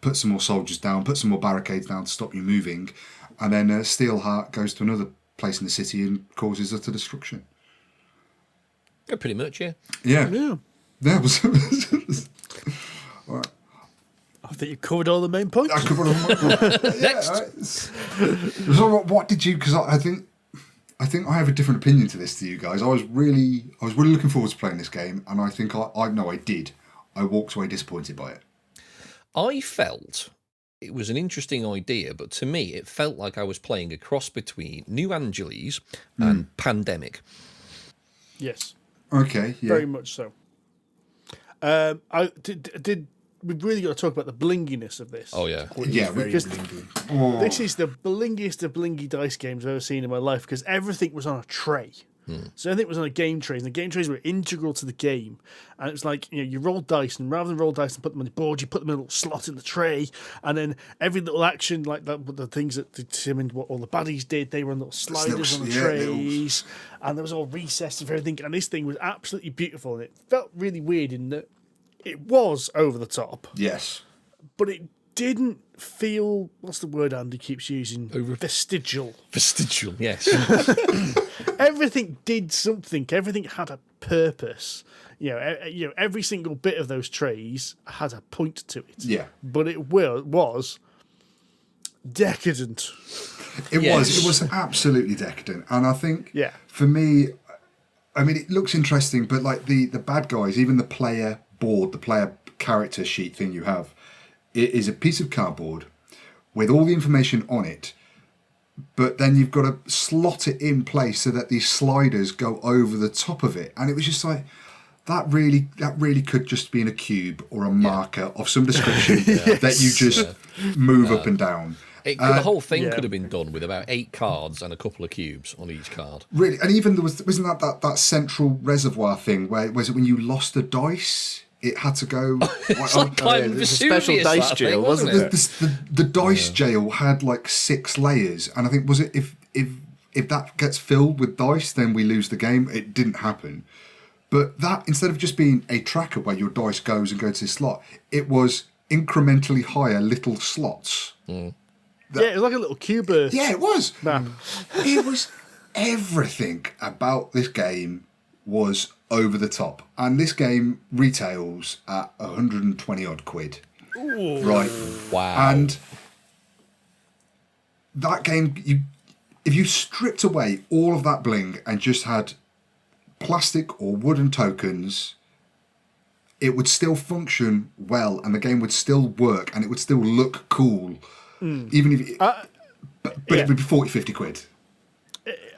put some more soldiers down, put some more barricades down to stop you moving, and then Steelheart goes to another place in the city and causes utter destruction. Yeah, pretty much, yeah. Yeah. That was... All right. I think you covered all the main points. I covered all my... Next. Right. So what did you... Because I think I have a different opinion to this to you guys. I was really looking forward to playing this game, and I think I did. I walked away disappointed by it. I felt it was an interesting idea, but to me, it felt like I was playing a cross between New Angeles and Pandemic. Yes. Okay. Yeah. Very much so. We've really got to talk about the blinginess of this. Oh, yeah. Yeah, Because blingy. this is the blingiest of blingy dice games I've ever seen in my life, because everything was on a tray. So everything was on a game tray, and the game trays were integral to the game. And it was like, you roll dice, and rather than roll dice and put them on the board, you put them in a little slot in the tray, and then every little action, like that, the things that determined what all the baddies did, they were on little sliders on the trays, and there was all recessed and everything. And this thing was absolutely beautiful, and it felt really weird in that it was over the top. Yes. But it didn't feel, what's the word Andy keeps using? Vestigial. Vestigial, yes. Everything did something. Everything had a purpose. Every single bit of those trays had a point to it. Yeah. But it was decadent. It was absolutely decadent. And I think Yeah. for me, I mean, it looks interesting, but like the bad guys, even the player board, the player character sheet thing you have, it is a piece of cardboard with all the information on it, but then you've got to slot it in place so that these sliders go over the top of it. And it was just like, that really could just be in a cube or a marker of some description that you just move up and down. The whole thing could have been done with about 8 cards and a couple of cubes on each card. Really, and even wasn't that central reservoir thing where was it when you lost a dice? It had to go. It's like climbing Vesuvius, special dice that jail, thing, wasn't it? The dice jail had like 6 layers, and I think was it if that gets filled with dice, then we lose the game. It didn't happen, but that instead of just being a tracker where your dice goes and go to the slot, it was incrementally higher little slots. It was like a little cube. Yeah, it was. Map. It was everything about this game was over the top, and this game retails at 120 odd quid. Ooh. Right? Wow. And that game, if you stripped away all of that bling and just had plastic or wooden tokens, it would still function well, and the game would still work, and it would still look cool, even if. But it would be 40-50 quid.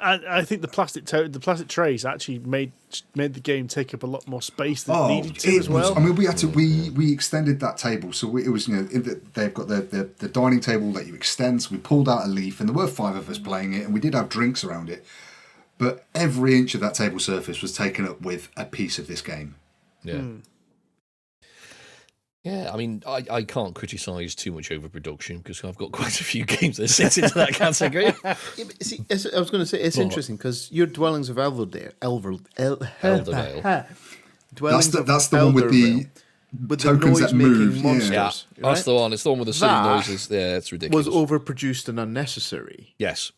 I think the plastic trays actually made the game take up a lot more space than it needed to as well. I mean, we extended that table, so it was they've got the dining table that you extend. So we pulled out a leaf, and there were 5 of us playing it, and we did have drinks around it. But every inch of that table surface was taken up with a piece of this game. Yeah. Yeah, I mean, I can't criticise too much overproduction because I've got quite a few games that sit into that category. See, I was going to say, it's interesting because your Dwellings of Elverdale. That's the one with the tokens that move. Monsters, Yeah, right? that's the one. It's the one with the silly noises. Yeah, it's ridiculous. Was overproduced and unnecessary. Yes.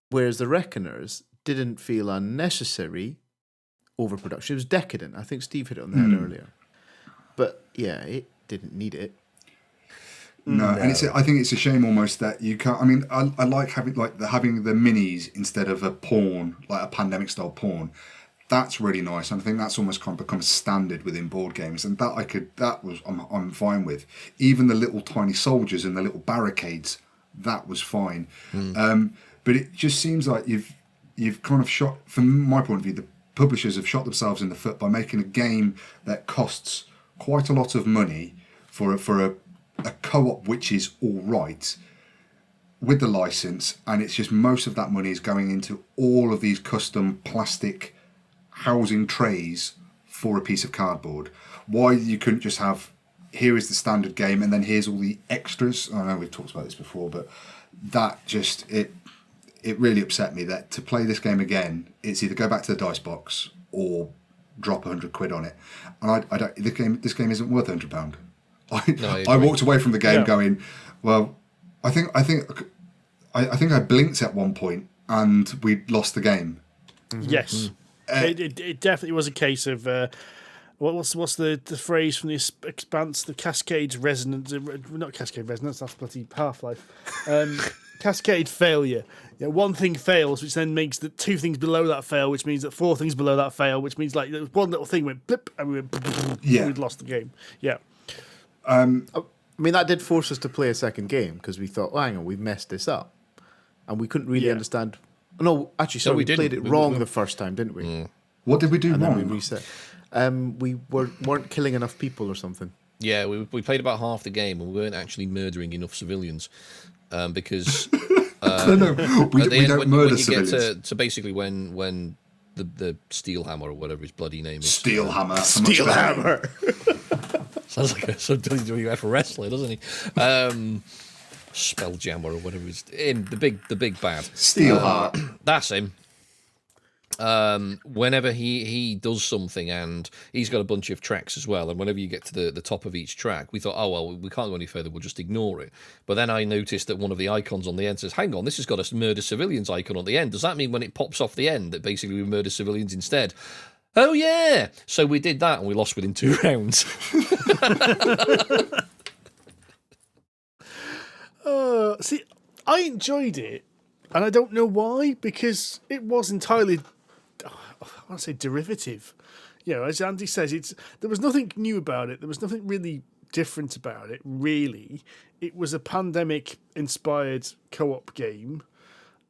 Whereas the Reckoners didn't feel unnecessary overproduction. It was decadent. I think Steve hit it on the head earlier. But yeah, it didn't need it. No, and I think it's a shame almost that you can't. I mean, I like having the minis instead of a pawn, like a pandemic style pawn. That's really nice, and I think that's almost kind of become standard within board games, and I'm fine with. Even the little tiny soldiers and the little barricades, that was fine. But it just seems like you've kind of shot, from my point of view, the publishers have shot themselves in the foot by making a game that costs quite a lot of money for a co-op which is all right with the license, and it's just most of that money is going into all of these custom plastic housing trays for a piece of cardboard. Why you couldn't just have, here is the standard game and then here's all the extras. I know we've talked about this before, but that just it really upset me that to play this game again, it's either go back to the dice box or drop 100 quid on it, and I don't. This game isn't worth £100. I walked away from the game going, well, I think I blinked at one point and we lost the game. Yes, it definitely was a case of what's the phrase from the Expanse? The Cascade Resonance, not Cascade Resonance. That's bloody Half-Life. Cascade failure. Yeah, one thing fails, which then makes the 2 things below that fail, which means that 4 things below that fail, which means like one little thing went blip and we went and we'd lost the game. Yeah. I mean, that did force us to play a second game because we thought, hang on, we've messed this up, and we couldn't really understand. No, actually, sorry, we played it wrong the first time, didn't we? What did we do and wrong? Then we reset. We weren't killing enough people or something. Yeah, we played about half the game and we weren't actually murdering enough civilians. Because no, we don't murder civilians. Get to basically when the steel hammer or whatever his bloody name is. Steel hammer. Sounds like a WWF wrestler, doesn't he? Spelljammer or whatever it's the big bad. Steelheart. That's him. whenever he does something, and he's got a bunch of tracks as well, and whenever you get to the top of each track, we thought, oh, well, we can't go any further, we'll just ignore it. But then I noticed that one of the icons on the end says, hang on, this has got a murder civilians icon on the end. Does that mean when it pops off the end that basically we murder civilians instead? Oh, yeah. So we did that, and we lost within 2 rounds. See, I enjoyed it, and I don't know why, because it was entirely, I want to say, derivative. You know, as Andy says, there was nothing new about it. There was nothing really different about it, really. It was a pandemic-inspired co-op game.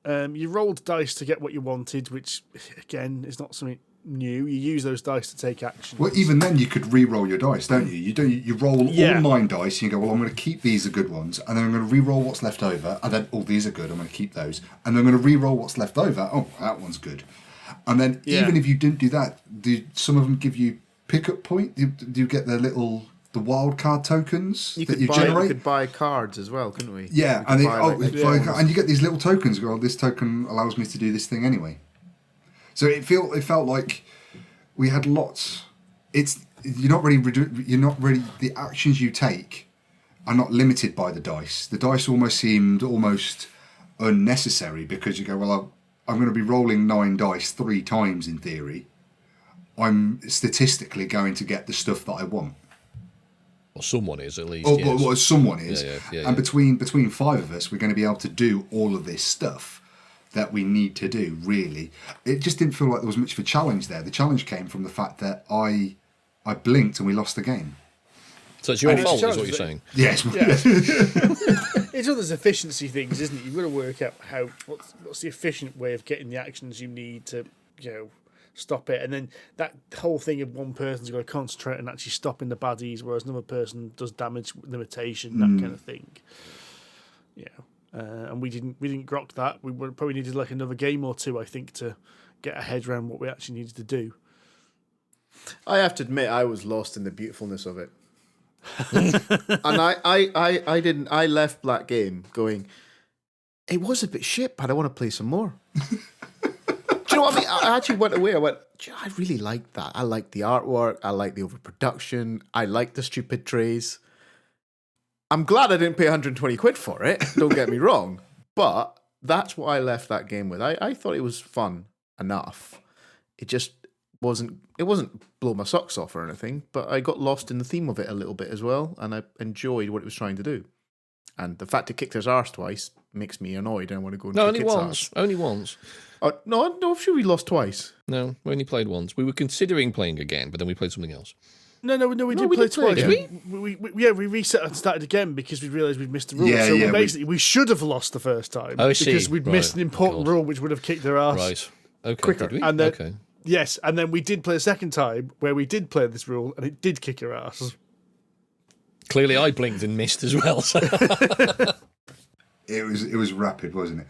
You rolled dice to get what you wanted, which, again, is not something new. You use those dice to take action. Well, even then, you could re-roll your dice, don't you? You roll all 9 dice, and you go, well, I'm going to keep these are good ones, and then I'm going to re-roll what's left over, and then, oh, these are good, I'm going to keep those, and then I'm going to re-roll what's left over, oh, that one's good. And then, even if you didn't do that, do some of them give you pickup point? Do you get the wild card tokens that you generate? You could buy cards as well, couldn't we? Yeah, and you get these little tokens. Well, this token allows me to do this thing anyway. So it felt like we had lots. You're not really the actions you take are not limited by the dice. The dice almost seemed unnecessary because you go, well, I'm going to be rolling 9 dice 3 times in theory. I'm statistically going to get the stuff that I want. Well, someone is at least. Well, someone is. Yeah. And between 5 of us, we're going to be able to do all of this stuff that we need to do, really. It just didn't feel like there was much of a challenge there. The challenge came from the fact that I blinked and we lost the game. So it's your fault, is what you're saying? Yes. Yeah. It's all those efficiency things, isn't it? You've got to work out what's the efficient way of getting the actions you need to, stop it. And then that whole thing of one person's got to concentrate and actually stopping the baddies, whereas another person does damage limitation, that kind of thing. Yeah. And we didn't grok that. We probably needed like another game or 2, I think, to get our head around what we actually needed to do. I have to admit, I was lost in the beautifulness of it. And I didn't. I left that game going, it was a bit shit, but I want to play some more. Do you know what I mean? I actually went away. I went, I really liked that. I liked the artwork. I liked the overproduction. I liked the stupid trays. I'm glad I didn't pay 120 quid for it. Don't get me wrong, but that's what I left that game with. I thought it was fun enough. It just wasn't. It wasn't blow my socks off or anything, but I got lost in the theme of it a little bit as well, and I enjoyed what it was trying to do. And the fact it kicked his arse twice makes me annoyed. I want to go and kick its arse. Only once. No, I'm sure we lost twice. No, we only played once. We were considering playing again, but then we played something else. No, we did play twice. We reset and started again because we realised we'd missed the rule. We should have lost the first time because we'd missed an important rule which would have kicked their ass. Right. Okay. Quicker. Did we? And then, okay. Yes, and then we did play a second time where we did play this rule and it did kick your ass. Clearly, I blinked and missed as well. So. It was rapid, wasn't it?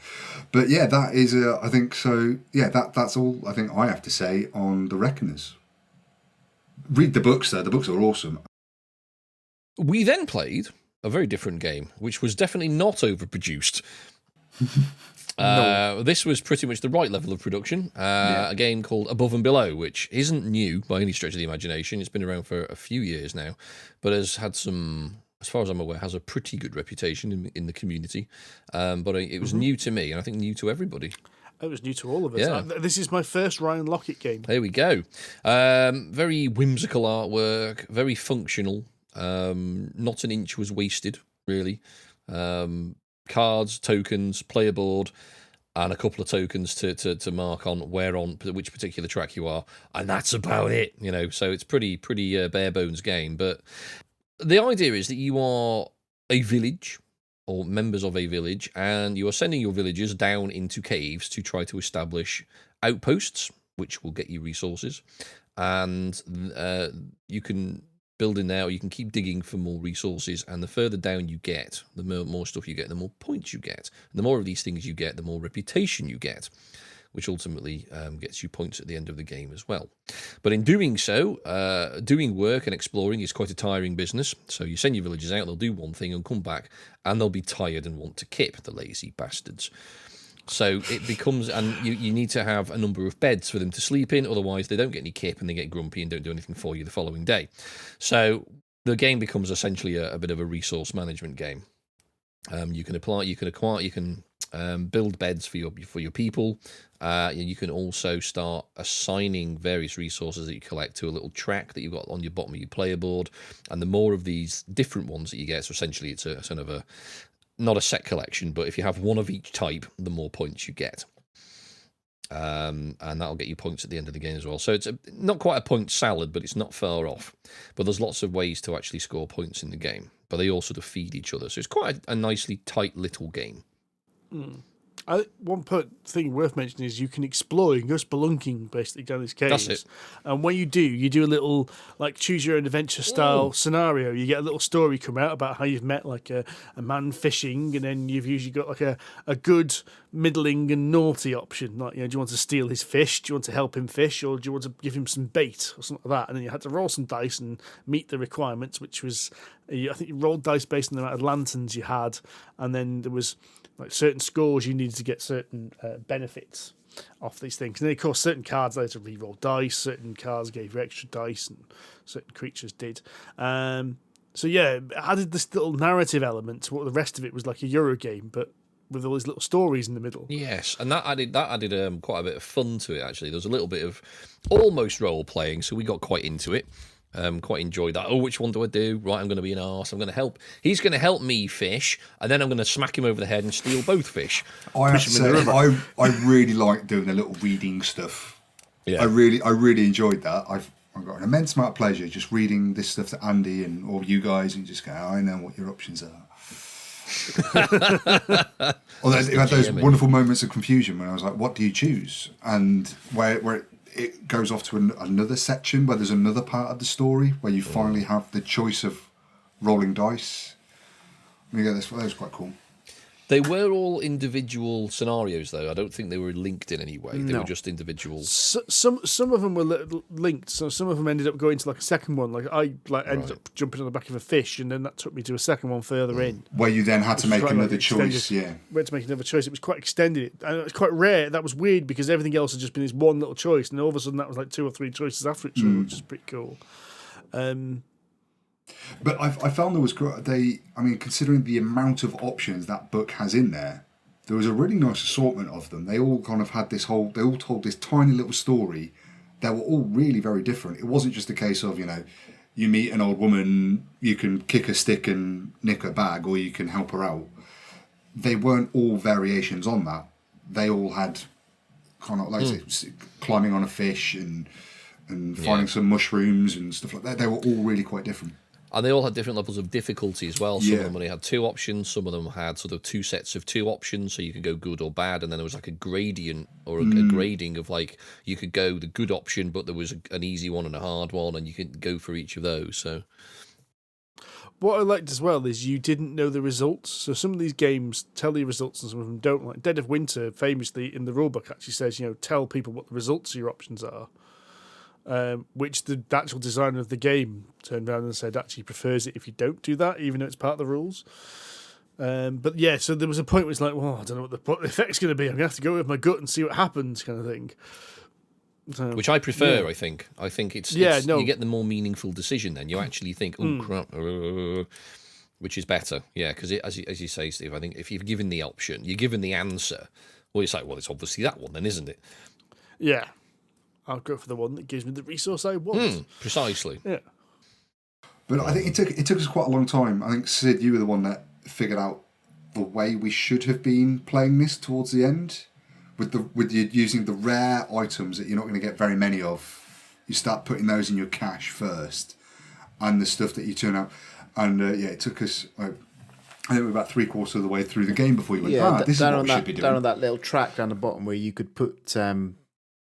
But yeah, that is. I think so. Yeah, that's all. I think I have to say on the Reckoners. Read the books, though. The books are awesome. We then played a very different game, which was definitely not overproduced. This was pretty much the right level of production. A game called Above and Below, which isn't new by any stretch of the imagination. It's been around for a few years now, but has had some, as far as I'm aware, has a pretty good reputation in the community. But it was new to me, and I think new to everybody. It was new to all of us. Yeah. This is my first Ryan Lockett game. There we go. Very whimsical artwork, very functional. Not an inch was wasted, really. Cards, tokens, player board, and a couple of tokens to mark on which particular track you are, and that's about it. So it's pretty bare bones game. But the idea is that you are a village, or members of a village, and you are sending your villagers down into caves to try to establish outposts, which will get you resources, and you can build in there, or you can keep digging for more resources, and the further down you get, the more stuff you get, the more points you get, and the more of these things you get, the more reputation you get, which ultimately gets you points at the end of the game as well. But in doing so, doing work and exploring is quite a tiring business. So you send your villagers out, they'll do one thing and come back, and they'll be tired and want to kip, the lazy bastards. So it becomes, and you need to have a number of beds for them to sleep in, otherwise they don't get any kip and they get grumpy and don't do anything for you the following day. So the game becomes essentially a bit of a resource management game. You can build beds for your people. You can also start assigning various resources that you collect to a little track that you've got on your bottom of your player board. And the more of these different ones that you get, so essentially it's a sort of not a set collection, but if you have one of each type, the more points you get. And that'll get you points at the end of the game as well. So it's not quite a point salad, but it's not far off. But there's lots of ways to actually score points in the game, but they all sort of feed each other. So it's quite a nicely tight little game. One thing worth mentioning is you can explore. You can go spelunking basically down these caves. That's it. And when you do a little like choose your own adventure style scenario. You get a little story come out about how you've met like a man fishing, and then you've usually got like a good, middling, and naughty option. Like, do you want to steal his fish? Do you want to help him fish, or do you want to give him some bait or something like that? And then you had to roll some dice and meet the requirements, which was I think you rolled dice based on the amount of lanterns you had, and then there was like certain scores you needed to get certain benefits off these things. And then, of course, certain cards they had to re-roll dice, certain cards gave you extra dice, and certain creatures did. So yeah, it added this little narrative element to what the rest of it was like a Euro game, but with all these little stories in the middle. Yes, and that added quite a bit of fun to it, actually. There was a little bit of almost role-playing, so we got quite into it. Quite enjoyed that. Oh, which one do I do? Right, I'm going to be an arse. I'm going to help. He's going to help me fish, and then I'm going to smack him over the head and steal both fish. I have to say, I really like doing the little reading stuff. Yeah, I really enjoyed that. I've got an immense amount of pleasure just reading this stuff to Andy and all you guys, and just go, I know what your options are. Although you had those wonderful moments of confusion when I was like, what do you choose? And where it goes off to another section where there's another part of the story where you finally have the choice of rolling dice. Yeah, that was quite cool. They were all individual scenarios, though. I don't think they were linked in any way. They were just individual. Some of them were linked. So some of them ended up going to like a second one. Like I ended up jumping on the back of a fish, and then that took me to a second one further in. Where you then had to make another choice. Yeah, we had to make another choice. It was quite extended, and it was quite rare. That was weird because everything else had just been this one little choice, and all of a sudden that was like 2 or 3 choices after each other, which is pretty cool. But I found there was considering the amount of options that book has in there was a really nice assortment of them. They all kind of had they all told this tiny little story. They were all really very different. It wasn't just a case of, you meet an old woman, you can kick a stick and nick a bag, or you can help her out. They weren't all variations on that. They all had kind of, like I say, climbing on a fish and finding some mushrooms and stuff like that. They were all really quite different. And they all had different levels of difficulty as well. Some of them only had 2 options. Some of them had sort of 2 sets of 2 options, so you could go good or bad. And then there was like a gradient or a grading of like you could go the good option, but there was an easy one and a hard one, and you could go for each of those. So what I liked as well is you didn't know the results. So some of these games tell you results, and some of them don't. Like Dead of Winter, famously in the rulebook, actually says tell people what the results of your options are. Which the actual designer of the game turned around and said actually prefers it if you don't do that, even though it's part of the rules. But yeah, so there was a point where it's like, well, I don't know what the effect's going to be. I'm going to have to go with my gut and see what happens, kind of thing. So, which I prefer, I think. I think it's you get the more meaningful decision then. You actually think, oh, crap, which is better. Yeah, because as you say, Steve, I think if you've given the option, you're given the answer, well, it's like, well, it's obviously that one then, isn't it? Yeah. I'll go for the one that gives me the resource I want. Precisely. Yeah. But I think it took us quite a long time. I think, Sid, you were the one that figured out the way we should have been playing this towards the end. With you using the rare items that you're not going to get very many of. You start putting those in your cache first. And the stuff that you turn out. And it took us... I think we were about 3/4 of the way through the game before we went, this is what we should be doing. Down on that little track down the bottom where you could put...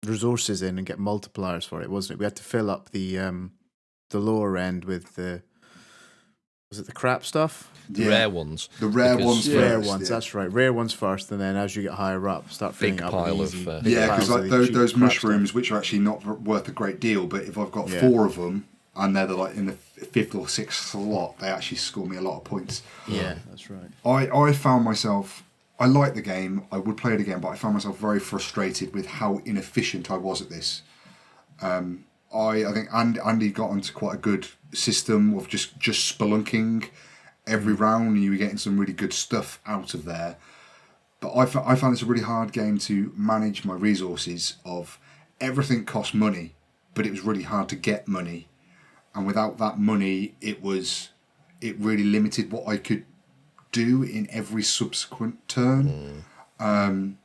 resources in and get multipliers for it, wasn't it? We had to fill up the lower end with the crap stuff? The rare ones. The rare ones first. Rare ones, that's right. Rare ones first, and then as you get higher up, start filling up pile with easy. Because like those mushrooms, which are actually not worth a great deal, but if I've got 4 of them, and they're like in the 5th or 6th slot, they actually score me a lot of points. Yeah, that's right. I found myself I like the game. I would play it again, but I found myself very frustrated with how inefficient I was at this. I think Andy got onto quite a good system of just spelunking every round, and you were getting some really good stuff out of there. But I found this a really hard game to manage my resources. Of everything cost money, but it was really hard to get money, and without that money, it really limited what I could do in every subsequent turn. And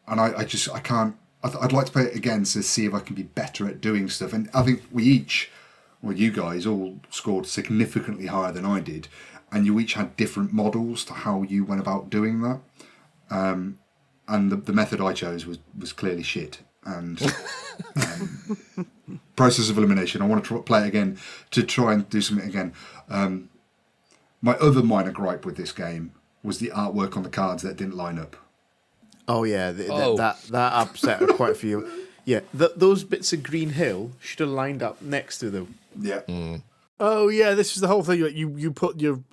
I can't. I'd like to play it again to see if I can be better at doing stuff. And I think you guys all scored significantly higher than I did, and you each had different models to how you went about doing that. And the method I chose was clearly shit. And process of elimination. I want to play it again to try and do something again. My other minor gripe with this game was the artwork on the cards that didn't line up. Oh yeah, that upset quite a few. Yeah, those bits of Green Hill should have lined up next to them. Yeah. Oh yeah, this is the whole thing. Like you put your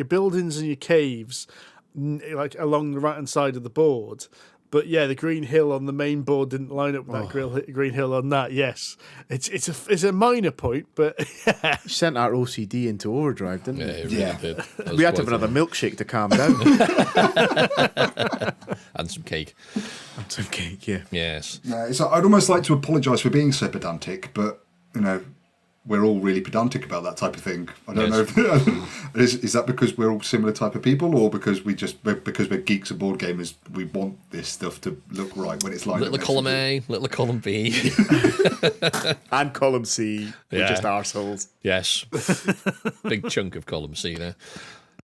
buildings and your caves like along the right hand side of the board. But yeah, the Green Hill on the main board didn't line up with that Green Hill on that. Yes, it's a minor point, but yeah. Sent our OCD into overdrive, didn't Yeah, we? it really did. We had to have another milkshake to calm down. And some cake. And some cake, yeah. Yes. Yeah, I'd almost like to apologise for being so pedantic, but we're all really pedantic about that type of thing. I don't know if is that because we're all similar type of people, or because we're geeks and board gamers, we want this stuff to look right when it's like Little column A, little column B. And column C. We're just arseholes. Yes. Big chunk of column C there.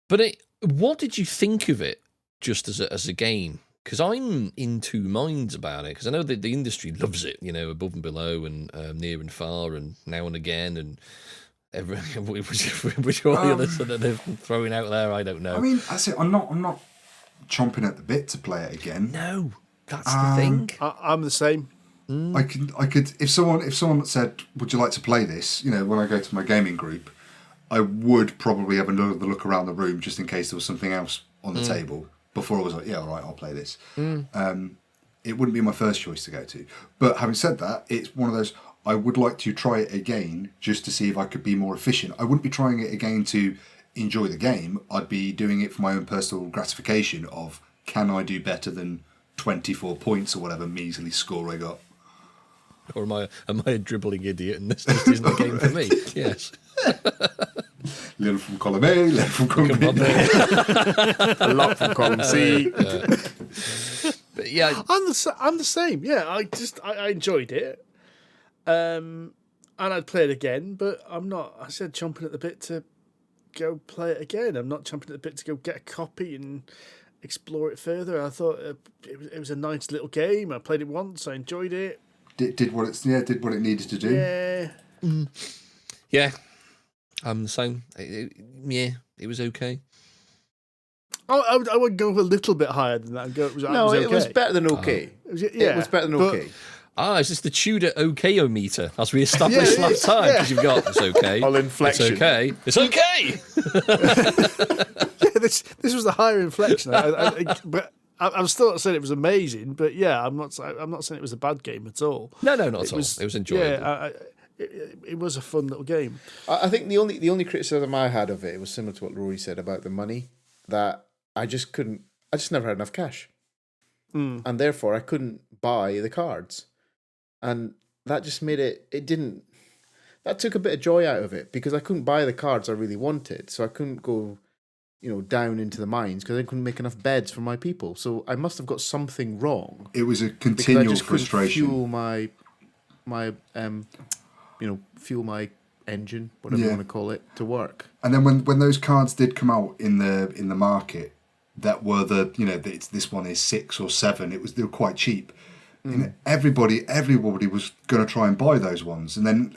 But what did you think of it just as a game? Because I'm in two minds about it, because I know that the industry loves it, above and below and near and far and now and again and which all the others that they're throwing out there, I don't know. I mean, that's it. I'm not chomping at the bit to play it again. No, that's the thing. I'm the same. I could if someone said, "Would you like to play this?" When I go to my gaming group, I would probably have another look around the room just in case there was something else on the table. Before I was like, yeah, all right, I'll play this. It wouldn't be my first choice to go to. But having said that, it's one of those, I would like to try it again just to see if I could be more efficient. I wouldn't be trying it again to enjoy the game. I'd be doing it for my own personal gratification of, can I do better than 24 points or whatever measly score I got? Or am I a dribbling idiot and this just isn't the game for me? Yes. Little from column A, little from column B. A lot from column C. But yeah, I'm the same. Yeah, I enjoyed it, and I'd play it again. But I'm not. I said chomping at the bit to go play it again. I'm not chomping at the bit to go get a copy and explore it further. I thought it was a nice little game. I played it once. I enjoyed it. Did what it needed to do. Yeah. Yeah. I'm the same. It was okay. I would go a little bit higher than that. And go, it was okay. It was better than okay. It was better than okay. Is this the Tudor okay-o-meter, as we established last time? Because you've got, it's okay. All inflection. It's okay. It's okay! Yeah, this was the higher inflection. But I'm still not saying it was amazing, but yeah, I'm not saying it was a bad game at all. No, not at all. It was enjoyable. Yeah, it was a fun little game. I think the only criticism I had of it was similar to what Rory said about the money, that I just never had enough cash. And therefore I couldn't buy the cards. And that just made that took a bit of joy out of it, because I couldn't buy the cards I really wanted. So I couldn't go, down into the mines because I couldn't make enough beds for my people. So I must have got something wrong. It was a continual frustration. Fuel my fuel my engine, whatever you want to call it, to work. And then when those cards did come out in the market, that were this one is 6 or 7. They were quite cheap. Everybody was going to try and buy those ones, and then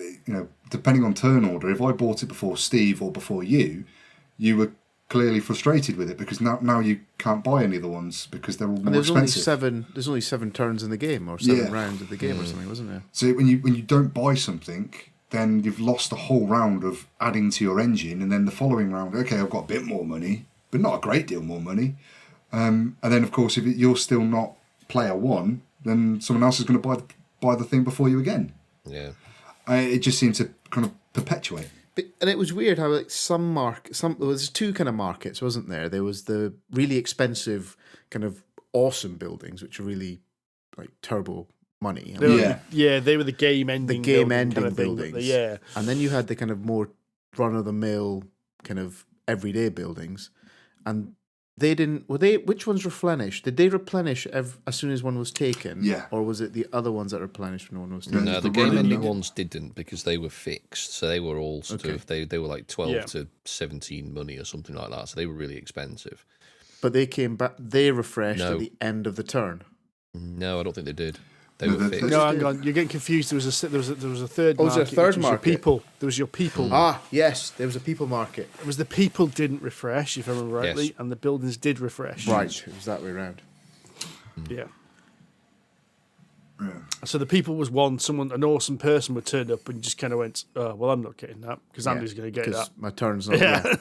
depending on turn order, if I bought it before Steve or before you were clearly frustrated with it, because now you can't buy any of the ones because they're all more expensive. There's only 7 turns in the game, or 7 rounds of the game, or something, wasn't there? So when you don't buy something, then you've lost a whole round of adding to your engine, and then the following round, okay, I've got a bit more money, but not a great deal more money. And then, of course, if you're still not player one, then someone else is going to buy the thing before you again. Yeah. It just seemed to kind of perpetuate. And it was weird how like there was two kind of markets, wasn't there? There was the really expensive kind of awesome buildings, which are really like turbo money. They were the game ending, ending kind of buildings. Yeah, and then you had the kind of more run of the mill kind of everyday buildings, and they didn't. Were they? Which ones replenished? Did they replenish as soon as one was taken? Yeah. Or was it the other ones that replenished when one was taken? No, the game ending ones didn't, because they were fixed. So they were all sort of they were like 12 to 17 money or something like that. So they were really expensive. But they came back. They refreshed No. at the end of the turn. No, I don't think they did. They were fixed. No, hang on. You're getting confused. There was a third. Oh, was there a market, third which was market? Your people. There was your people. Ah, yes, there was a people market. It was the people didn't refresh, if I remember rightly, Yes. and the buildings did refresh. Right, it was that way around. Yeah. So the people was one. An awesome person would turn up and just kind of went, "Oh, well, I'm not getting that because Andy's going to get that." My turn's not. Yeah.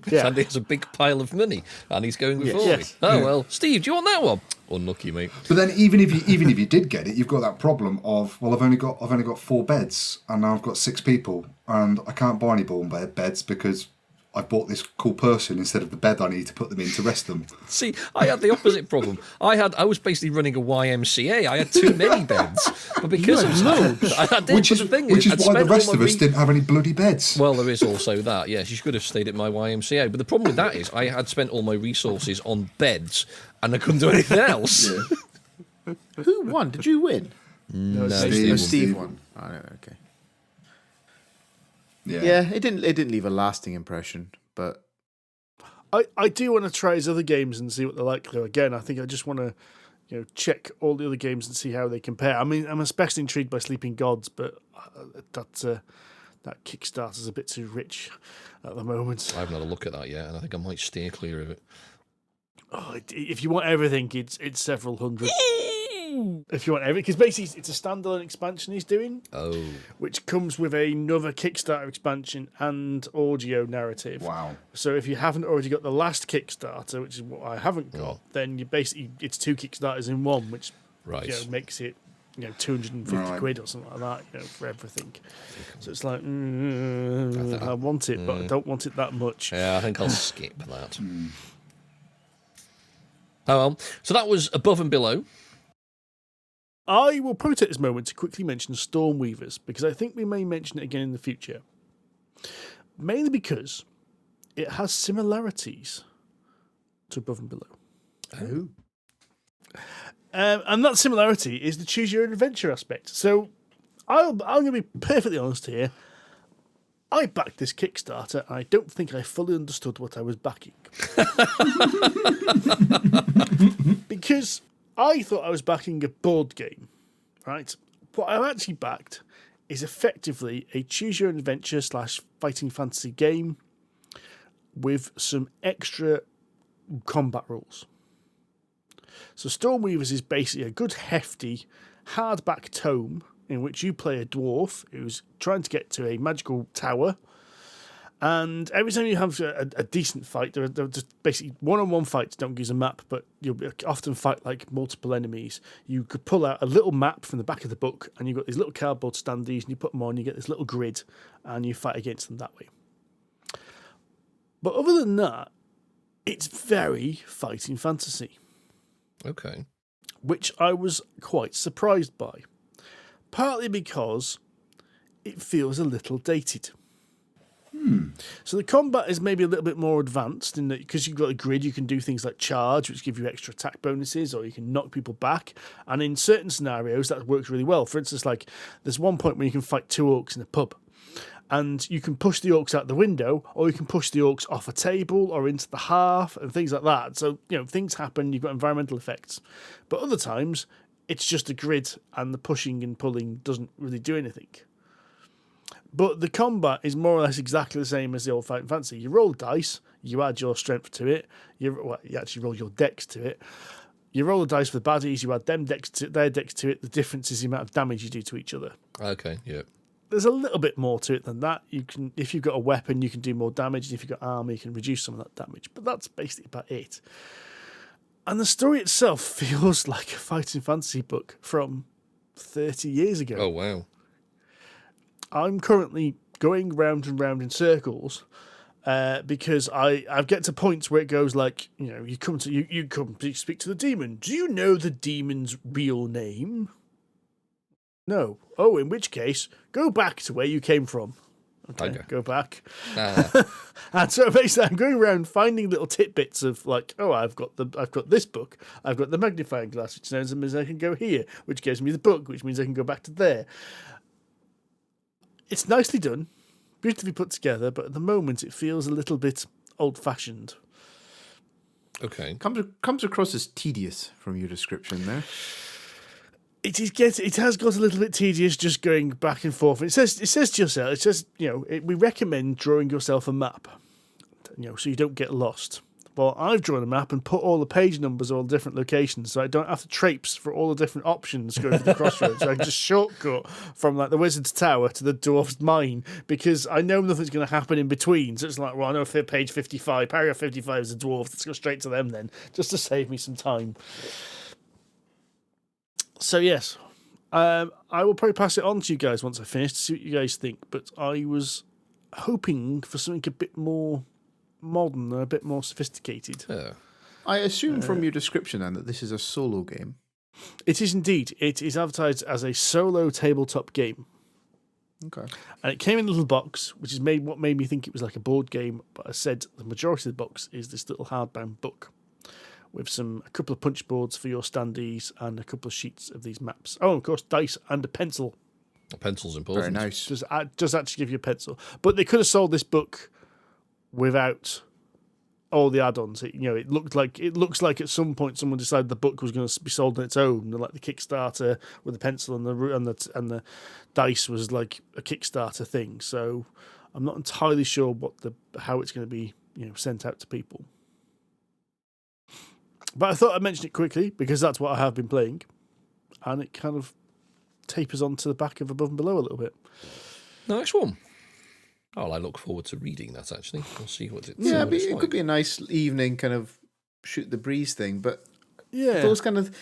Yeah. Andy has a big pile of money and he's going before Yes. me. Oh, well, Steve, do you want that one? Unlucky, mate. But then, even if you did get it, you've got that problem of, well, I've only got 4 beds, and now I've got 6 people, and I can't buy any ball beds because I bought this cool person instead of the bed I need to put them in to rest them. See, I had the opposite problem. I was basically running a YMCA. I had too many beds, but because of I did. Which is the thing why I'd the spent rest all of my us didn't have any bloody beds. Well, there is also that. Yes, you should have stayed at my YMCA. But the problem with that is I had spent all my resources on beds, and I couldn't do anything else. Who won? Did you win? No, Steve won. Oh, no, okay. Yeah. It didn't leave a lasting impression, but I do want to try his other games and see what they're like. Though again, I think I just want to check all the other games and see how they compare. I mean, I'm especially intrigued by Sleeping Gods, but that Kickstarter's a bit too rich at the moment. I haven't had a look at that yet, and I think I might steer clear of it. Oh, if you want everything, it's several hundred. If you want everything, because basically it's a standalone expansion he's doing. Oh. Which comes with another Kickstarter expansion and audio narrative. Wow. So if you haven't already got the last Kickstarter, which is what I haven't got, then you basically it's 2 Kickstarters in one, which makes it 250 quid or something like that, for everything. So it's like I want it, but I don't want it that much. Yeah, I think I'll skip that. Oh well. So that was Above and Below. I will probably take this moment to quickly mention Stormweavers, because I think we may mention it again in the future. Mainly because it has similarities to Above and Below. who? And that similarity is the choose your own adventure aspect. So I'm going to be perfectly honest here. I backed this Kickstarter, and I don't think I fully understood what I was backing. Because I thought I was backing a board game, right? What I've actually backed is effectively a choose your own adventure / fighting fantasy game with some extra combat rules. So Stormweavers is basically a good hefty hardback tome in which you play a dwarf who's trying to get to a magical tower. And every time you have a decent fight, there are just basically one-on-one fights, don't use a map, but you'll often fight like multiple enemies. You could pull out a little map from the back of the book, and you've got these little cardboard standees, and you put them on, you get this little grid, and you fight against them that way. But other than that, it's very fighting fantasy. Okay. Which I was quite surprised by. Partly because it feels a little dated. So the combat is maybe a little bit more advanced in that because you've got a grid, you can do things like charge, which give you extra attack bonuses, or you can knock people back. And in certain scenarios, that works really well. For instance, like there's one point where you can fight 2 orcs in a pub. And you can push the orcs out the window, or you can push the orcs off a table or into the hearth and things like that. So, things happen, you've got environmental effects. But other times, it's just a grid and the pushing and pulling doesn't really do anything. But the combat is more or less exactly the same as the old Fighting Fantasy. You roll dice, you add your strength to it, you actually roll your dex to it. You roll the dice for the baddies, you add their dex to it. The difference is the amount of damage you do to each other. Okay, yeah. There's a little bit more to it than that. If you've got a weapon, you can do more damage, and if you've got armor, you can reduce some of that damage. But that's basically about it. And the story itself feels like a fighting fantasy book from 30 years ago. Oh, wow. I'm currently going round and round in circles because I get to points where it goes like, you come to speak to the demon. Do you know the demon's real name? No. Oh, in which case, go back to where you came from. Okay, go back. And so basically, I'm going around finding little tidbits of like, oh, I've got this book. I've got the magnifying glass, which means I can go here, which gives me the book, which means I can go back to there. It's nicely done, beautifully put together, but at the moment it feels a little bit old-fashioned. Okay, comes across as tedious from your description there. It has got a little bit tedious just going back and forth. It says to yourself, we recommend drawing yourself a map, so you don't get lost. Well, I've drawn a map and put all the page numbers all the different locations, so I don't have to traipse for all the different options going to the crossroads. So I can just shortcut from like the Wizard's Tower to the Dwarf's Mine because I know nothing's going to happen in between. So it's like, well, I know if they're page 55, paragraph 55 is a dwarf. Let's go straight to them then, just to save me some time. So yes, I will probably pass it on to you guys once I finish to see what you guys think. But I was hoping for something a bit more modern and a bit more sophisticated. I assume from your description then that this is a solo game. It is indeed. It is advertised as a solo tabletop game. Okay. And it came in a little box, which is what made me think it was like a board game. But I said the majority of the box is this little hardbound book with a couple of punch boards for your standees and a couple of sheets of these maps. Oh, of course, dice and a pencil. A pencil's important. Very nice. Does actually give you a pencil. But they could have sold this book without all the add-ons. It looks like at some point someone decided the book was going to be sold on its own. Like the Kickstarter with the pencil and the dice was like a Kickstarter thing. So I'm not entirely sure how it's going to be sent out to people. But I thought I'd mention it quickly because that's what I have been playing, and it kind of tapers onto the back of Above and Below a little bit. Nice one. Oh, I look forward to reading that, actually. We'll see what it's Yeah, like. it could be a nice evening kind of shoot the breeze thing, but yeah, those kind of,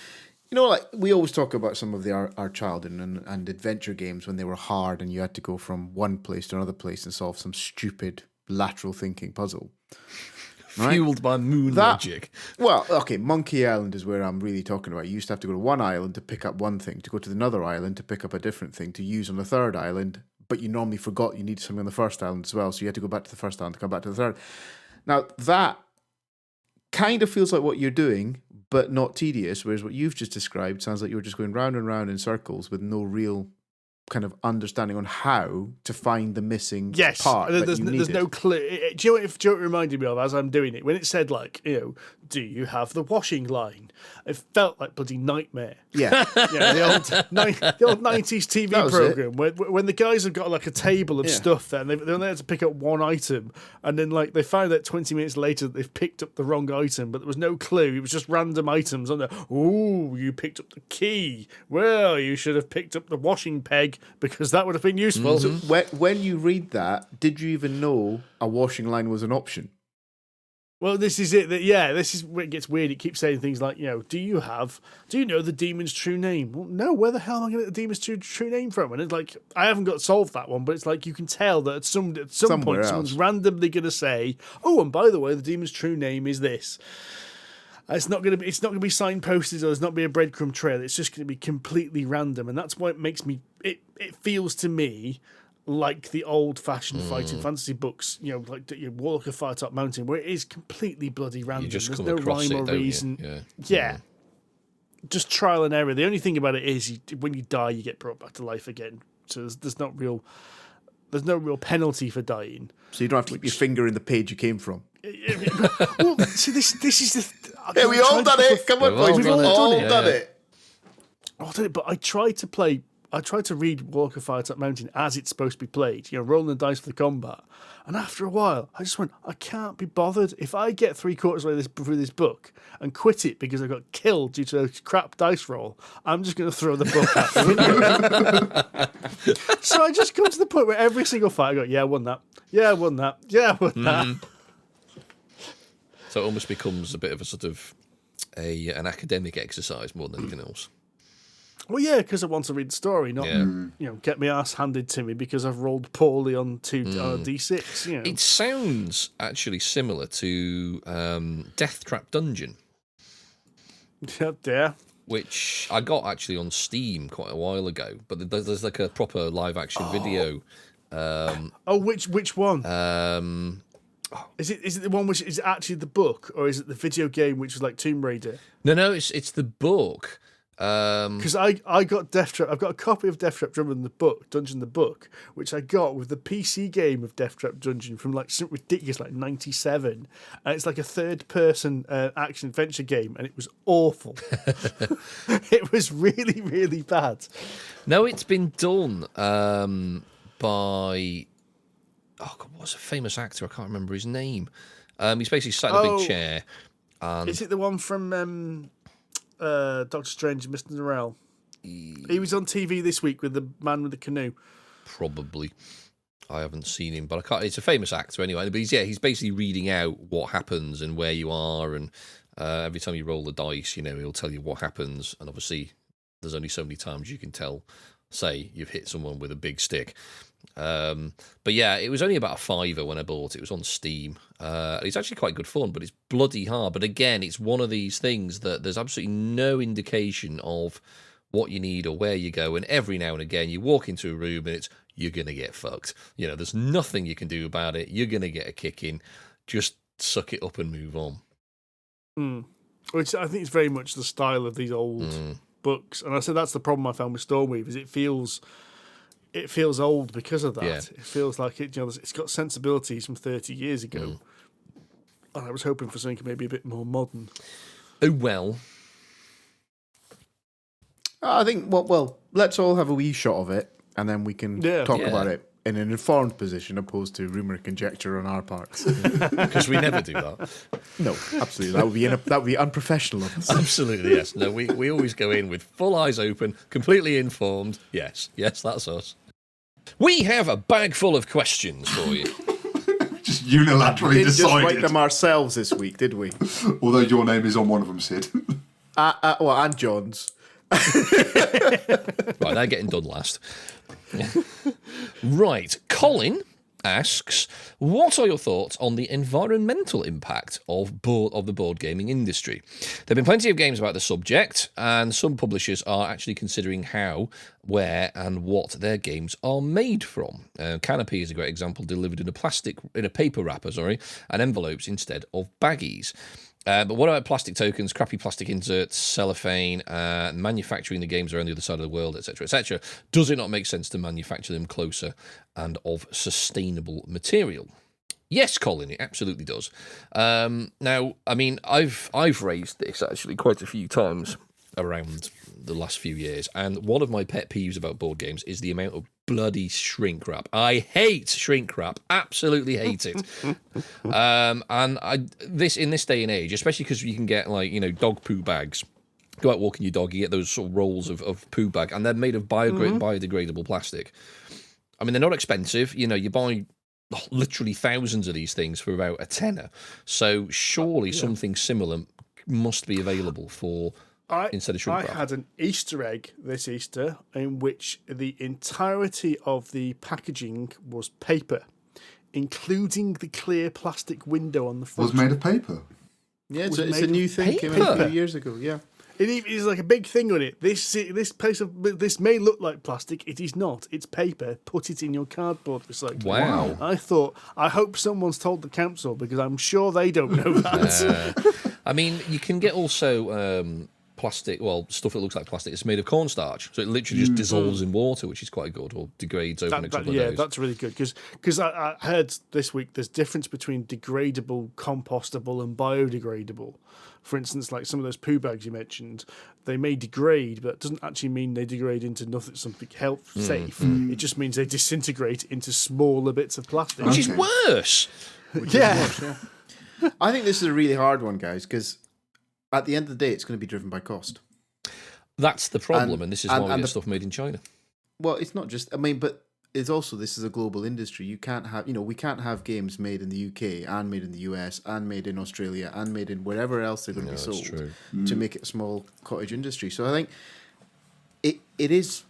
like we always talk about some of our childhood and adventure games when they were hard and you had to go from one place to another place and solve some stupid lateral thinking puzzle. Right? Fueled by moon logic. Well, okay, Monkey Island is where I'm really talking about. You used to have to go to one island to pick up one thing, to go to another island to pick up a different thing, to use on the third island, but you normally forgot you needed something on the first island as well, so you had to go back to the first island to come back to the third. Now, that kind of feels like what you're doing, but not tedious, whereas what you've just described sounds like you're just going round and round in circles with no real kind of understanding on how to find the missing part. There's no clue. Do you know what it reminded me of as I'm doing it? When it said like, do you have the washing line? It felt like bloody Nightmare. Yeah. The old 90s TV program when the guys have got like a table of stuff there and they only had to pick up one item, and then like they found out 20 minutes later that they've picked up the wrong item, but there was no clue. It was just random items on there. Ooh, you picked up the key. Well, you should have picked up the washing peg because that would have been useful. So when you read that, did you even know a washing line was an option? Well, this is it. This is where it gets weird. It keeps saying things like, do you know the demon's true name? Well, no, where the hell am I going to get the demon's true name from? And it's like, I haven't got solved that one, but it's like you can tell that at some point someone's randomly going to say, oh, and by the way, the demon's true name is this. It's not going to be signposted, or there's not be a breadcrumb trail. It's just going to be completely random, and that's why it makes me. It feels to me like the old-fashioned fighting fantasy books, like Warlock of Firetop Mountain, where it is completely bloody random. There's no rhyme or reason. Yeah. Just trial and error. The only thing about it is, when you die, you get brought back to life again. So there's no real penalty for dying. So you don't have to keep your finger in the page you came from. Well, see, this is the. Yeah, we all done it. Come on, boys, we've all done it. I did it, but I tried to read Walk of Firetop Mountain as it's supposed to be played, rolling the dice for the combat. And after a while, I just went, I can't be bothered. If I get 3/4 way through this book and quit it because I got killed due to a crap dice roll, I'm just going to throw the book out the window. So I just come to the point where every single fight I go, yeah, I won that. Yeah, I won that. Yeah, I won that. So it almost becomes a bit of a sort of an academic exercise more than anything else. Well, yeah, because I want to read the story, not get my ass handed to me because I've rolled poorly on D6. You know. It sounds actually similar to Death Trap Dungeon. Yeah. Which I got actually on Steam quite a while ago, but there's like a proper live action video. Which one? Is it the one which is actually the book, or is it the video game which was like Tomb Raider? No, it's the book. Because I got Death Trap. I've got a copy of Death Trap Dungeon the book, which I got with the PC game of Death Trap Dungeon from like something ridiculous, like 97, and it's like a third-person action adventure game, and it was awful. It was really, really bad. No, it's been done by what's a famous actor? I can't remember his name. He's basically sat in a big chair. And is it the one from Doctor Strange and Mr. Norrell? He was on TV this week with the man with the canoe. Probably. I haven't seen him, but I can't. It's a famous actor anyway. But he's basically reading out what happens and where you are, and every time you roll the dice, he'll tell you what happens. And obviously, there's only so many times you can tell. Say you've hit someone with a big stick. But yeah, it was only about a £5 when I bought it. It was on Steam. It's actually quite good fun, but it's bloody hard. But again, it's one of these things that there's absolutely no indication of what you need or where you go. And every now and again, you walk into a room and you're going to get fucked. There's nothing you can do about it. You're going to get a kick in. Just suck it up and move on. Which I think is very much the style of these old books. And I said that's the problem I found with Stormweavers. It feels old because of that. Yeah. It feels like it's got sensibilities from 30 years ago. And I was hoping for something maybe a bit more modern. Oh, well. I think, well, let's all have a wee shot of it, and then we can talk about it in an informed position opposed to rumour and conjecture on our part. Because we never do that. No, absolutely. That would be unprofessional of us. Absolutely, yes. No, we always go in with full eyes open, completely informed. Yes, that's us. We have a bag full of questions for you. Just unilaterally we didn't decided. just write them ourselves this week, did we? Although your name is on one of them, Sid. And John's. Right, they're getting done last. Right, Colin asks, what are your thoughts on the environmental impact of the board gaming industry? There have been plenty of games about the subject, and some publishers are actually considering how, where, and what their games are made from. Canopy is a great example, delivered in a paper wrapper, and envelopes instead of baggies. But what about plastic tokens, crappy plastic inserts, cellophane, manufacturing the games around the other side of the world, etc., etc.? Does it not make sense to manufacture them closer and of sustainable material? Yes, Colin, it absolutely does. Now, I mean, I've raised this actually quite a few times around the last few years, and one of my pet peeves about board games is the amount of bloody shrink wrap. I hate shrink wrap, absolutely hate it. And in this day and age, especially because you can get dog poo bags. Go out walking your dog, you get those sort of rolls of poo bag, and they're made of biodegradable plastic. I mean, they're not expensive. You buy literally thousands of these things for about £10. So surely something similar must be available for. Instead of shrink wrap. I had an Easter egg this Easter in which the entirety of the packaging was paper, including the clear plastic window on the front. Was made of paper. Yeah, it's a new thing. Came out a few years ago. Yeah, it is like a big thing on it. This may look like plastic. It is not. It's paper. Put it in your cardboard recycling. Wow. I hope someone's told the council because I'm sure they don't know that. I mean, you can get also. Plastic, stuff that looks like plastic. It's made of cornstarch, so it literally just dissolves in water, which is quite good, or degrades over a couple of days. Yeah, that's really good because I heard this week there's difference between degradable, compostable, and biodegradable. For instance, like some of those poo bags you mentioned, they may degrade, but it doesn't actually mean they degrade into something health safe. It just means they disintegrate into smaller bits of plastic, which is worse. Yeah. I think this is a really hard one, guys, because. At the end of the day, it's going to be driven by cost. That's the problem, and this is why we get stuff made in China. Well, it's not just. I mean, but it's also, this is a global industry. You can't have, we can't have games made in the UK and made in the US and made in Australia and made in wherever else they're going to be sold to make it a small cottage industry. So I think it is,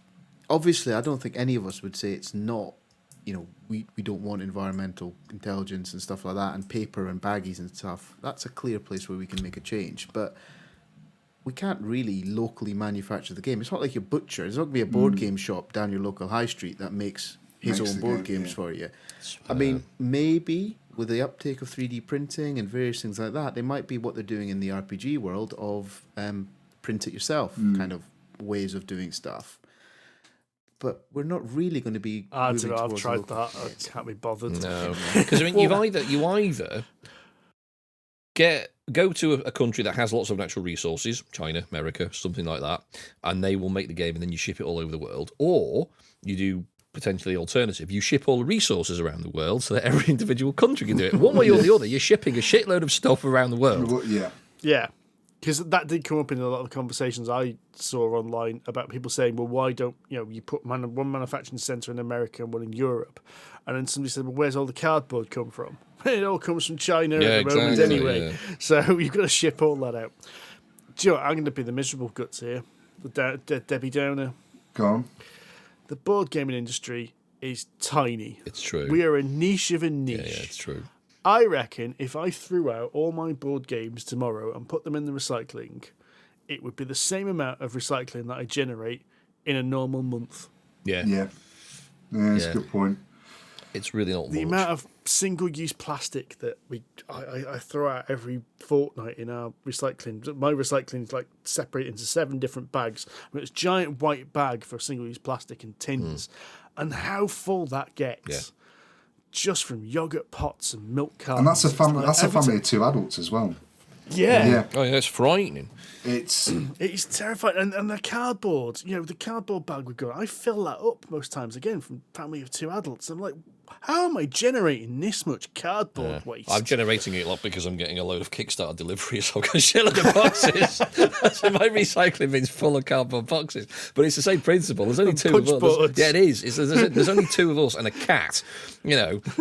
obviously, I don't think any of us would say it's not, we don't want environmental intelligence and stuff like that and paper and baggies and stuff. That's a clear place where we can make a change. But we can't really locally manufacture the game. It's not like your butcher. There's not going to be a board game shop down your local high street that makes his own board games for you. I mean, maybe with the uptake of 3D printing and various things like that, they might be what they're doing in the RPG world of print it yourself kind of ways of doing stuff. But we're not really going to be. I don't know. I've tried that. I can't be bothered. No, because I mean, you either go to a country that has lots of natural resources, China, America, something like that, and they will make the game, and then you ship it all over the world, or you do potentially alternative. You ship all the resources around the world so that every individual country can do it. One way or the other, you're shipping a shitload of stuff around the world. Yeah. Because that did come up in a lot of conversations I saw online about people saying, well, why don't you put one manufacturing centre in America and one in Europe? And then somebody said, well, where's all the cardboard come from? It all comes from China at the moment anyway. Yeah. So you've got to ship all that out. Do you know what? I'm going to be the miserable guts here, the Debbie Downer. Go on. The board gaming industry is tiny. It's true. We are a niche of a niche. Yeah, it's true. I reckon if I threw out all my board games tomorrow and put them in the recycling, it would be the same amount of recycling that I generate in a normal month. Yeah. That's a good point. It's really not the much. amount of single-use plastic that I throw out every fortnight in our recycling. My recycling is like separated into 7 different bags. I mean, it's a giant white bag for single-use plastic and tins, and how full that gets. Yeah. Just from yogurt pots and milk cartons. And that's a family. That's a family of 2 adults as well. Yeah. Oh, yeah, it's frightening. It's terrifying. And the cardboard, the cardboard bag we've got, I fill that up most times, again, from family of 2 adults. I'm like, how am I generating this much cardboard waste? I'm generating it a lot because I'm getting a load of Kickstarter deliveries. So I've got a shitload of boxes. So my recycling bin's full of cardboard boxes. But it's the same principle. There's only 2 of us. Yeah, it is. There's only 2 of us and a cat,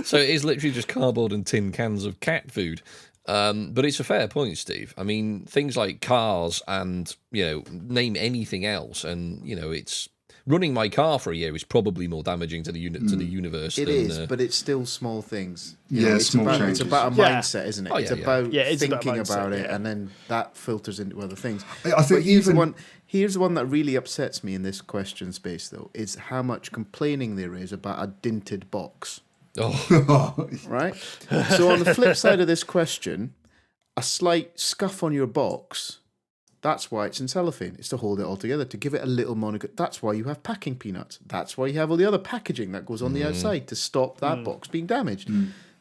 So it is literally just cardboard and tin cans of cat food. But it's a fair point, Steve. I mean, things like cars and, name anything else. And, it's running my car for a year is probably more damaging to the universe. It is, but it's still small things. Small changes. It's about a mindset, isn't it? Oh, it's about thinking about it, and then that filters into other things. I think here's one that really upsets me in this question space, though, is how much complaining there is about a dinted box. Oh. Right? So on the flip side of this question, a slight scuff on your box, that's why it's in cellophane. It's to hold it all together, to give it a little monogram. That's why you have packing peanuts. That's why you have all the other packaging that goes on the outside to stop that box being damaged.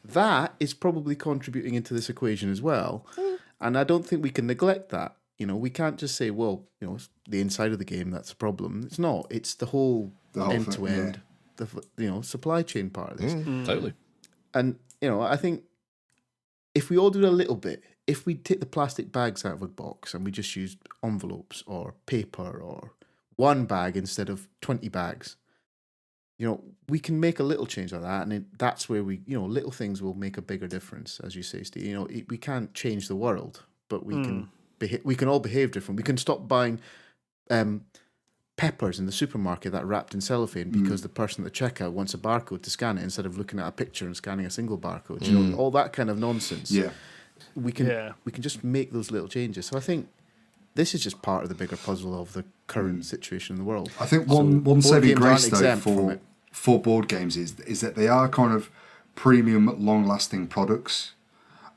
That is probably contributing into this equation as well. And I don't think we can neglect that. We can't just say, well, it's the inside of the game that's a problem. It's not. It's the whole end-to-end. The supply chain part of this. Totally. And, I think if we all do a little bit, if we take the plastic bags out of a box and we just use envelopes or paper or 1 bag instead of 20 bags, we can make a little change like that. And that's where we, little things will make a bigger difference, as you say, Steve. We can't change the world, but we can all behave different. We can stop buying peppers in the supermarket that are wrapped in cellophane because the person at the checkout wants a barcode to scan it instead of looking at a picture and scanning a single barcode. All that kind of nonsense. Yeah. We can just make those little changes. So I think this is just part of the bigger puzzle of the current situation in the world. I think one saving grace though for board games is that they are kind of premium, long-lasting products.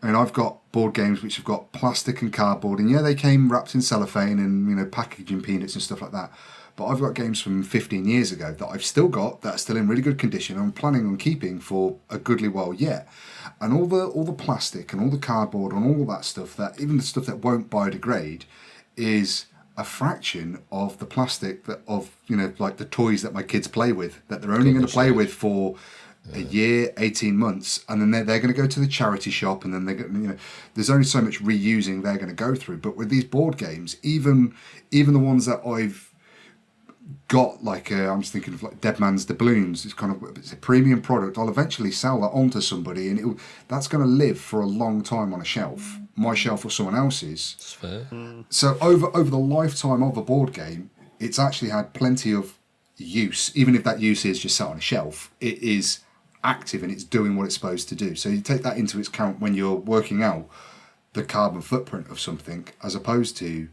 I mean, I've got board games which have got plastic and cardboard, and they came wrapped in cellophane and packaging peanuts and stuff like that. But I've got games from 15 years ago that I've still got that are still in really good condition. I'm planning on keeping for a goodly while yet. And all the plastic and all the cardboard and all that stuff, that even the stuff that won't biodegrade, is a fraction of the plastic like the toys that my kids play with, that they're only going to play with for a year, 18 months, and then they're going to go to the charity shop, and then they're going there's only so much reusing they're going to go through. But with these board games, even the ones that I've got like I'm just thinking of like Dead Man's Doubloons. It's a premium product. I'll eventually sell that onto somebody, and that's going to live for a long time on a shelf, my shelf or someone else's. That's fair. So over the lifetime of a board game, it's actually had plenty of use. Even if that use is just sat on a shelf, it is active and it's doing what it's supposed to do. So you take that into account when you're working out the carbon footprint of something, as opposed to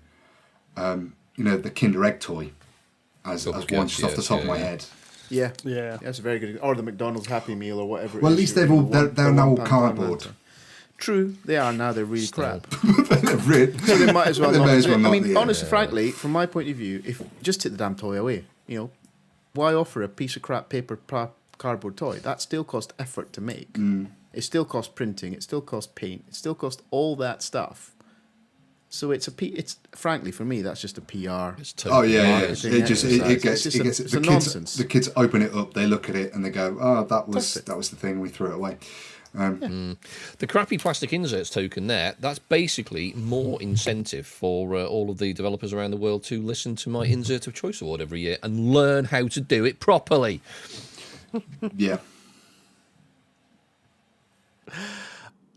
the Kinder Egg toy. As one just off the top of my head. Yeah, Yeah. that's a very good. Or the McDonald's Happy Meal or whatever. Well, at least they're now all cardboard. True, they are now. They're really crap. They're really- So they might as well. They not may as do it. well I not, mean, yeah. honestly, frankly, from my point of view, if just take the damn toy away, why offer a piece of crap paper cardboard toy? That still costs effort to make. It still costs printing. It still costs paint. It still costs all that stuff. So it's frankly for me that's just a PR. It's Oh yeah. marketing It gets it's the kids. nonsense. The kids open it up, they look at it, and they go, "Oh, that was the thing." We threw it away. The crappy plastic inserts token that's basically more incentive for all of the developers around the world to listen to my Insert of Choice Award every year and learn how to do it properly. Yeah.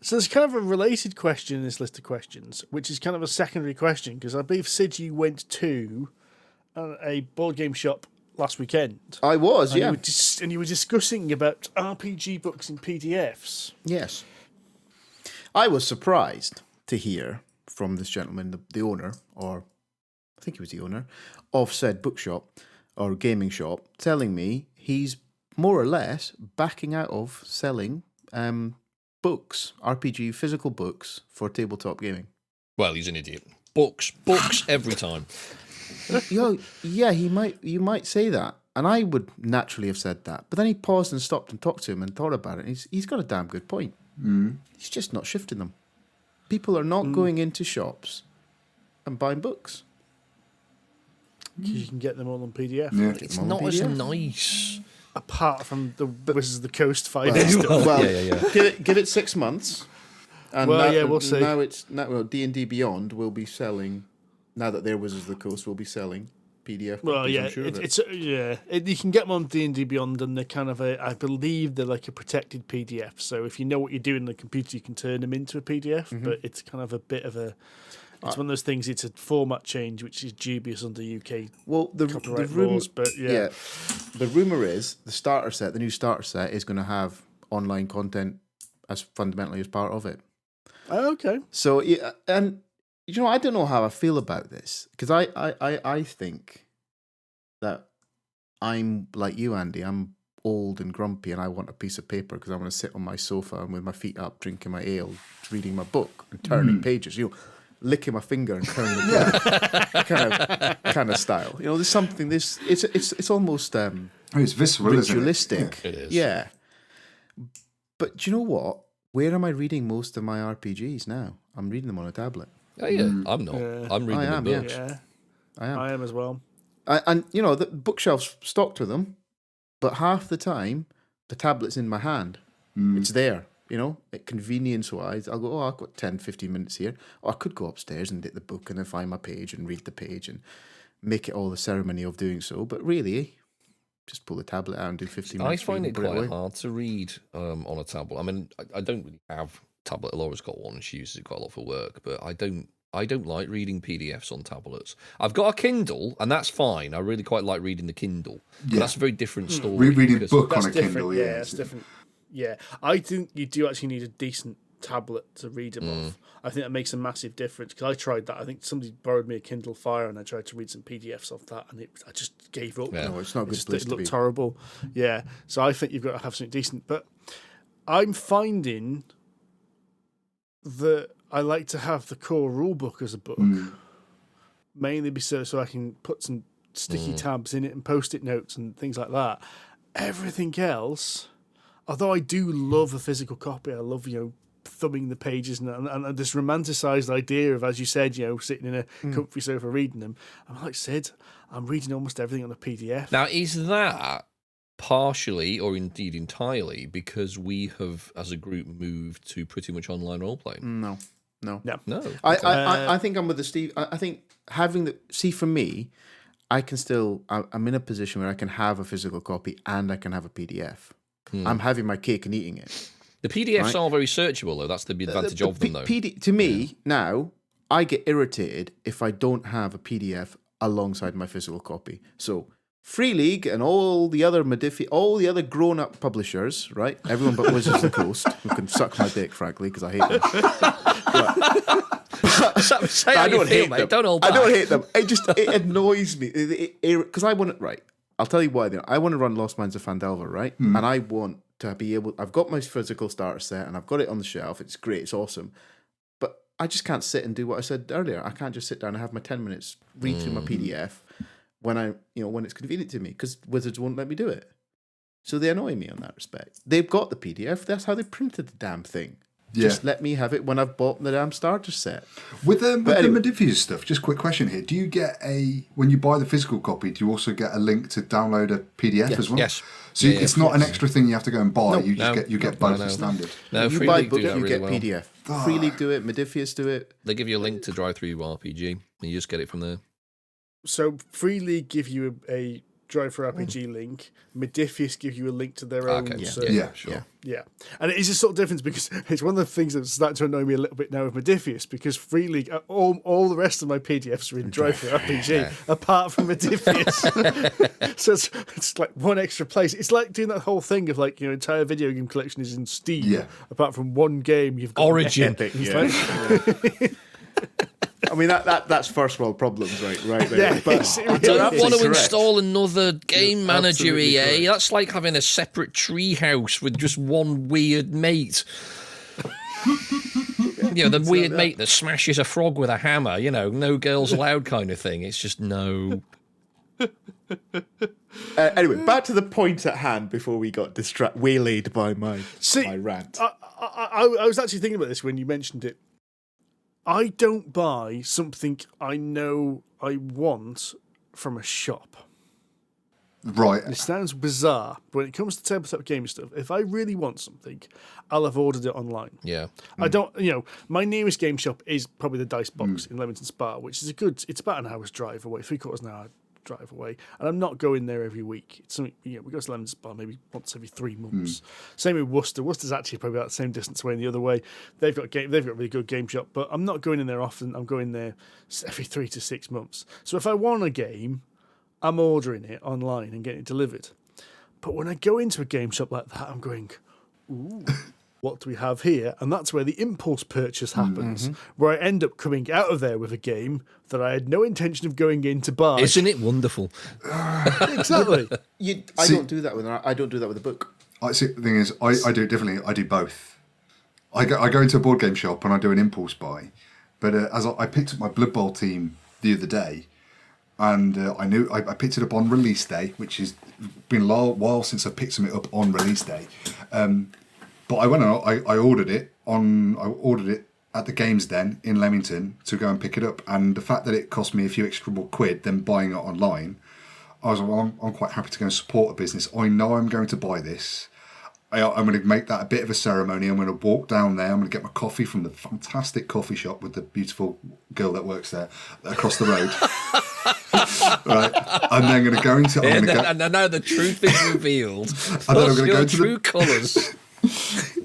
So there's kind of a related question in this list of questions, which is kind of a secondary question, because I believe, Sid, you went to a board game shop last weekend. I was, And yeah. you were discussing about RPG books and PDFs. Yes. I was surprised to hear from this gentleman, the owner, or I think he was the owner, of said bookshop or gaming shop, telling me he's more or less backing out of selling books, RPG physical books for tabletop gaming. Well, he's an idiot. Books every time. Yeah, you might say that. And I would naturally have said that. But then he paused and stopped and talked to him and thought about it. And he's got a damn good point. He's just not shifting them. People are not going into shops and buying books. Because you can get them all on PDF. Yeah. It's not as nice. Apart from the Wizards of the Coast 5e stuff. Well, Yeah. Give it 6 months. And we'll see. Now D&D Beyond will be selling, now that their Wizards of the Coast will be selling PDF copies, Well, yeah, I'm sure of it. you can get them on D&D Beyond, and they're kind of I believe they're like a protected PDF. So if you know what you're doing on the computer, you can turn them into a PDF. But it's kind of a bit of a, it's one of those things. It's a format change, which is dubious under UK copyright laws. But the rumor is the new starter set is going to have online content as fundamentally as part of it. Oh, okay. So yeah, and I don't know how I feel about this, because I think that I'm like you, Andy. I'm old and grumpy, and I want a piece of paper because I want to sit on my sofa and with my feet up, drinking my ale, reading my book and turning pages. Licking my finger and turning the page, kind of style. There's something. It's almost It's visceral, ritualistic. isn't it? It is. Yeah. But do you know what? Where am I reading most of my RPGs now? I'm reading them on a tablet. Oh, yeah. I'm not. Yeah. I'm reading I am, the yeah. books. Yeah, I am. as well. And the bookshelf's stocked with them, but half the time the tablet's in my hand. It's there. Convenience-wise, I'll go, I've got 10, 15 minutes here. Or I could go upstairs and get the book and then find my page and read the page and make it all the ceremony of doing so. But really, just pull the tablet out and do 15 minutes. I find it reading, put quite away. hard to read on a tablet. I mean, I don't really have a tablet. Laura's got one and she uses it quite a lot for work, but I don't like reading PDFs on tablets. I've got a Kindle, and that's fine. I really quite like reading the Kindle. But that's a very different story. Reading a because- book That's on a different. Kindle, Yeah, it's different. Yeah, I think you do actually need a decent tablet to read them off. I think that makes a massive difference, because I tried that. I think somebody borrowed me a Kindle Fire, and I tried to read some PDFs off that, and I just gave up. Yeah. No, it's not a good place It to looked be. horrible. Yeah, so I think you've got to have something decent. But I'm finding that I like to have the core rule book as a book, mainly so I can put some sticky tabs in it and post-it notes and things like that. Everything else, although I do love a physical copy, I love thumbing the pages and this romanticised idea of, as you said, sitting in a comfy sofa reading them. I'm like, Sid, I'm reading almost everything on a PDF. Now, is that partially, or indeed entirely, because we have, as a group, moved to pretty much online role playing? No. No. I think I'm with the Steve. I think having for me, I can still. I'm in a position where I can have a physical copy and I can have a PDF. I'm having my cake and eating it. The PDFs are very searchable, though. That's the advantage of them, though. To me, now, I get irritated if I don't have a PDF alongside my physical copy. So, Free League and all the other grown-up publishers, right? Everyone but Wizards of the Coast, who can suck my dick, frankly, because I hate them. I don't hate them. Don't hold back. I don't hate them. It annoys me because I want to. Right, I'll tell you why. I want to run Lost Mines of Phandelver, right? And I want to be able. I've got my physical starter set and I've got it on the shelf. It's great. It's awesome. But I just can't sit and do what I said earlier. I can't just sit down and have my 10 minutes read through my PDF when when it's convenient to me because Wizards won't let me do it. So they annoy me on that respect. They've got the PDF. That's how they printed the damn thing. Yeah. Just let me have it when I've bought the damn starter set. With the Modiphius stuff, just a quick question here. Do you get when you buy the physical copy, do you also get a link to download a PDF as well? Yes. So it's not an extra thing you have to go and buy. No, you get both as standard. No, you buy books, you get PDF. Free League do it, Modiphius do it. They give you a link to Drive-Thru RPG, and you just get it from there. So Free League give you a Drive-Thru RPG link. Modiphius give you a link to their own. Sure. Yeah. And it is a sort of difference because it's one of the things that's starting to annoy me a little bit now with Modiphius because Free League, all the rest of my PDFs are in Drive-Thru RPG apart from Modiphius. So it's like one extra place. It's like doing that whole thing of like, entire video game collection is in Steam apart from one game you've got. Origin. Epic, I mean that's first world problems, right there. Yeah, but I don't want to install another game manager, EA. That's like having a separate treehouse with just one weird mate. The weird mate that smashes a frog with a hammer. No girls allowed kind of thing. It's just no. Anyway, back to the point at hand before we got waylaid by my rant. I was actually thinking about this when you mentioned it. I don't buy something I know I want from a shop. Right. It sounds bizarre, but when it comes to tabletop game stuff, if I really want something, I'll have ordered it online. Yeah. I don't, my nearest game shop is probably the Dice Box in Leamington Spa, which is it's about an hour's drive away, 3/4 an hour drive away, and I'm not going there every week. It's something, we go to Leamington Spa maybe once every 3 months. Same with Worcester. Worcester's actually probably about the same distance away in the other way. They've got a really good game shop, but I'm not going in there often. I'm going there every 3 to 6 months. So if I want a game, I'm ordering it online and getting it delivered. But when I go into a game shop like that, I'm going, ooh, what do we have here? And that's where the impulse purchase happens, where I end up coming out of there with a game that I had no intention of going in to buy. Isn't it wonderful? Exactly. I don't do that with a book. The thing is, I do it differently. I do both. I go into a board game shop and I do an impulse buy. But as I picked up my Blood Bowl team the other day, and I knew I picked it up on release day, which has been a while since I picked something up on release day. But I went on. I ordered it at the Games Den in Leamington to go and pick it up. And the fact that it cost me a few extra more quid than buying it online, I was like, well, I'm quite happy to go and support a business. I know I'm going to buy this. I'm going to make that a bit of a ceremony. I'm going to walk down there. I'm going to get my coffee from the fantastic coffee shop with the beautiful girl that works there across the road. Right, and then I'm going to go into. And now the truth is revealed. And then I'm going to go to true colours.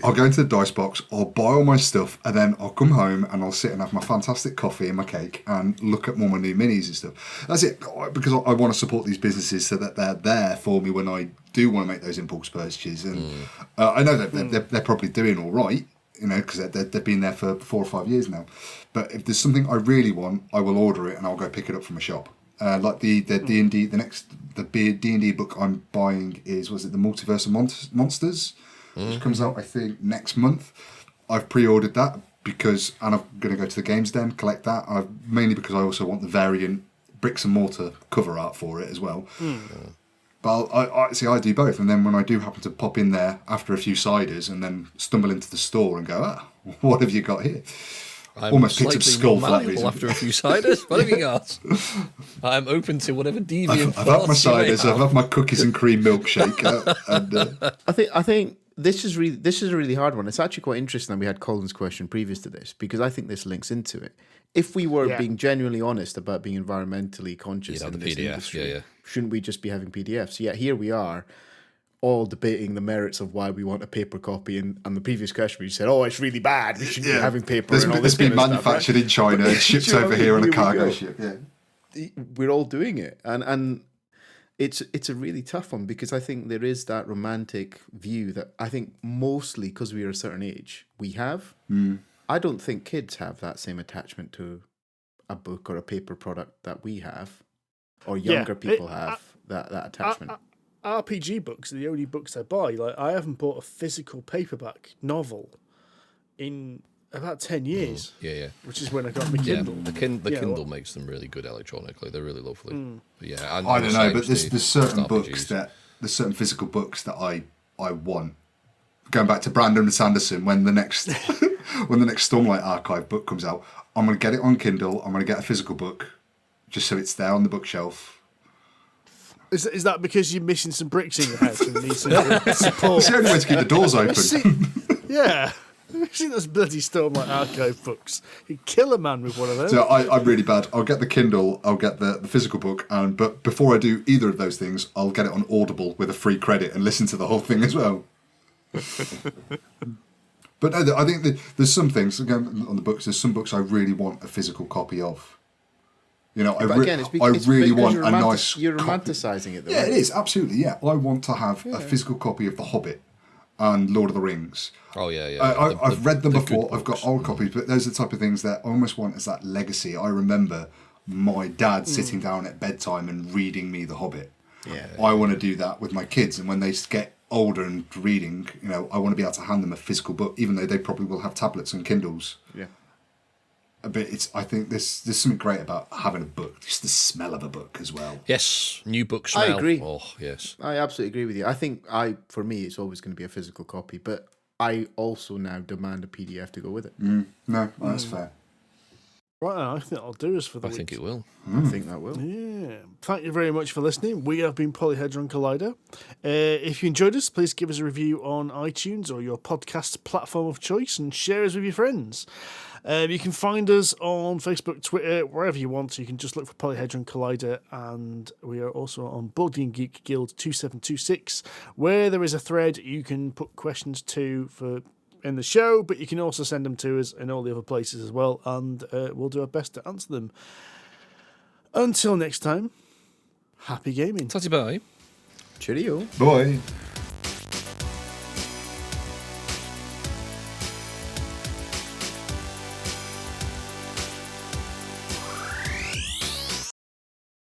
I'll go into the Dice Box, I'll buy all my stuff, and then I'll come home and I'll sit and have my fantastic coffee and my cake and look at all my new minis and stuff. That's it, because I want to support these businesses so that they're there for me when I do want to make those impulse purchases. And I know that they're probably doing all right, because they've been there for 4 or 5 years now. But if there's something I really want, I will order it and I'll go pick it up from a shop. Like the D&D, the D&D book I'm buying was it the Multiverse of Monsters? Which comes out, I think, next month. I've pre-ordered that and I'm going to go to the Games Den, collect that. Mainly because I also want the variant bricks and mortar cover art for it as well. But I do both. And then when I do happen to pop in there after a few ciders and then stumble into the store and go, what have you got here? I'm almost picked up skull for that reason. After a few ciders. What have you got? I'm open to whatever deviant. I've had my ciders. I've had my cookies and cream milkshake. I think this is a really hard one. It's actually quite interesting that we had Colin's question previous to this, because I think this links into it. If we were being genuinely honest about being environmentally conscious in this industry, shouldn't we just be having PDFs? Yet here we are, all debating the merits of why we want a paper copy. And the previous question, we said, "Oh, it's really bad. We shouldn't be having paper." It's been manufactured in China and shipped over here on a cargo ship. Yeah, we're all doing it, and it's a really tough one, because I think there is that romantic view that I think mostly because we are a certain age we have. I don't think kids have that same attachment to a book or a paper product that we have, or younger people have that attachment. RPG books are the only books I buy. Like, I haven't bought a physical paperback novel in about 10 years. Which is when I got my Kindle. The Kindle makes them really good electronically. They're really lovely. But I don't know, but there's certain books there's certain physical books that I want. Going back to Brandon and Sanderson, when the next Stormlight Archive book comes out, I'm going to get it on Kindle. I'm going to get a physical book, just so it's there on the bookshelf. Is that because you're missing some bricks in your house and need some support? It's the only way to keep the doors open. You've seen those bloody Stormlight Archive books. You'd kill a man with one of those. So I'm really bad. I'll get the Kindle, I'll get the physical book, but before I do either of those things, I'll get it on Audible with a free credit and listen to the whole thing as well. But I think that there's some things, again, on the books, there's some books I really want a physical copy of. You know, I really want a nice... You're romanticising it, though. Yeah, right? It is, absolutely, yeah. I want to have a physical copy of The Hobbit and Lord of the Rings. Oh, yeah. I've read them before. I've got old copies, but those are the type of things that I almost want as that legacy. I remember my dad sitting down at bedtime and reading me The Hobbit. Yeah. I want to do that with my kids, and when they get older and reading, you know, I want to be able to hand them a physical book, even though they probably will have tablets and Kindles. Yeah. But I think there's something great about having a book, just the smell of a book as well. Yes, new book smell. I agree. Oh, yes. I absolutely agree with you. I think for me, it's always going to be a physical copy, but I also now demand a PDF to go with it. No, that's fair. Right, I think that'll do us for the week. I think it will. I think that will. Yeah. Thank you very much for listening. We have been Polyhedron Collider. If you enjoyed us, please give us a review on iTunes or your podcast platform of choice and share us with your friends. You can find us on Facebook, Twitter, wherever you want. You can just look for Polyhedron Collider, and we are also on Board Game Geek Guild 2726, where there is a thread you can put questions to for in the show, but you can also send them to us in all the other places as well, and we'll do our best to answer them. Until next time, happy gaming. Tatty bye. Cheerio. Bye.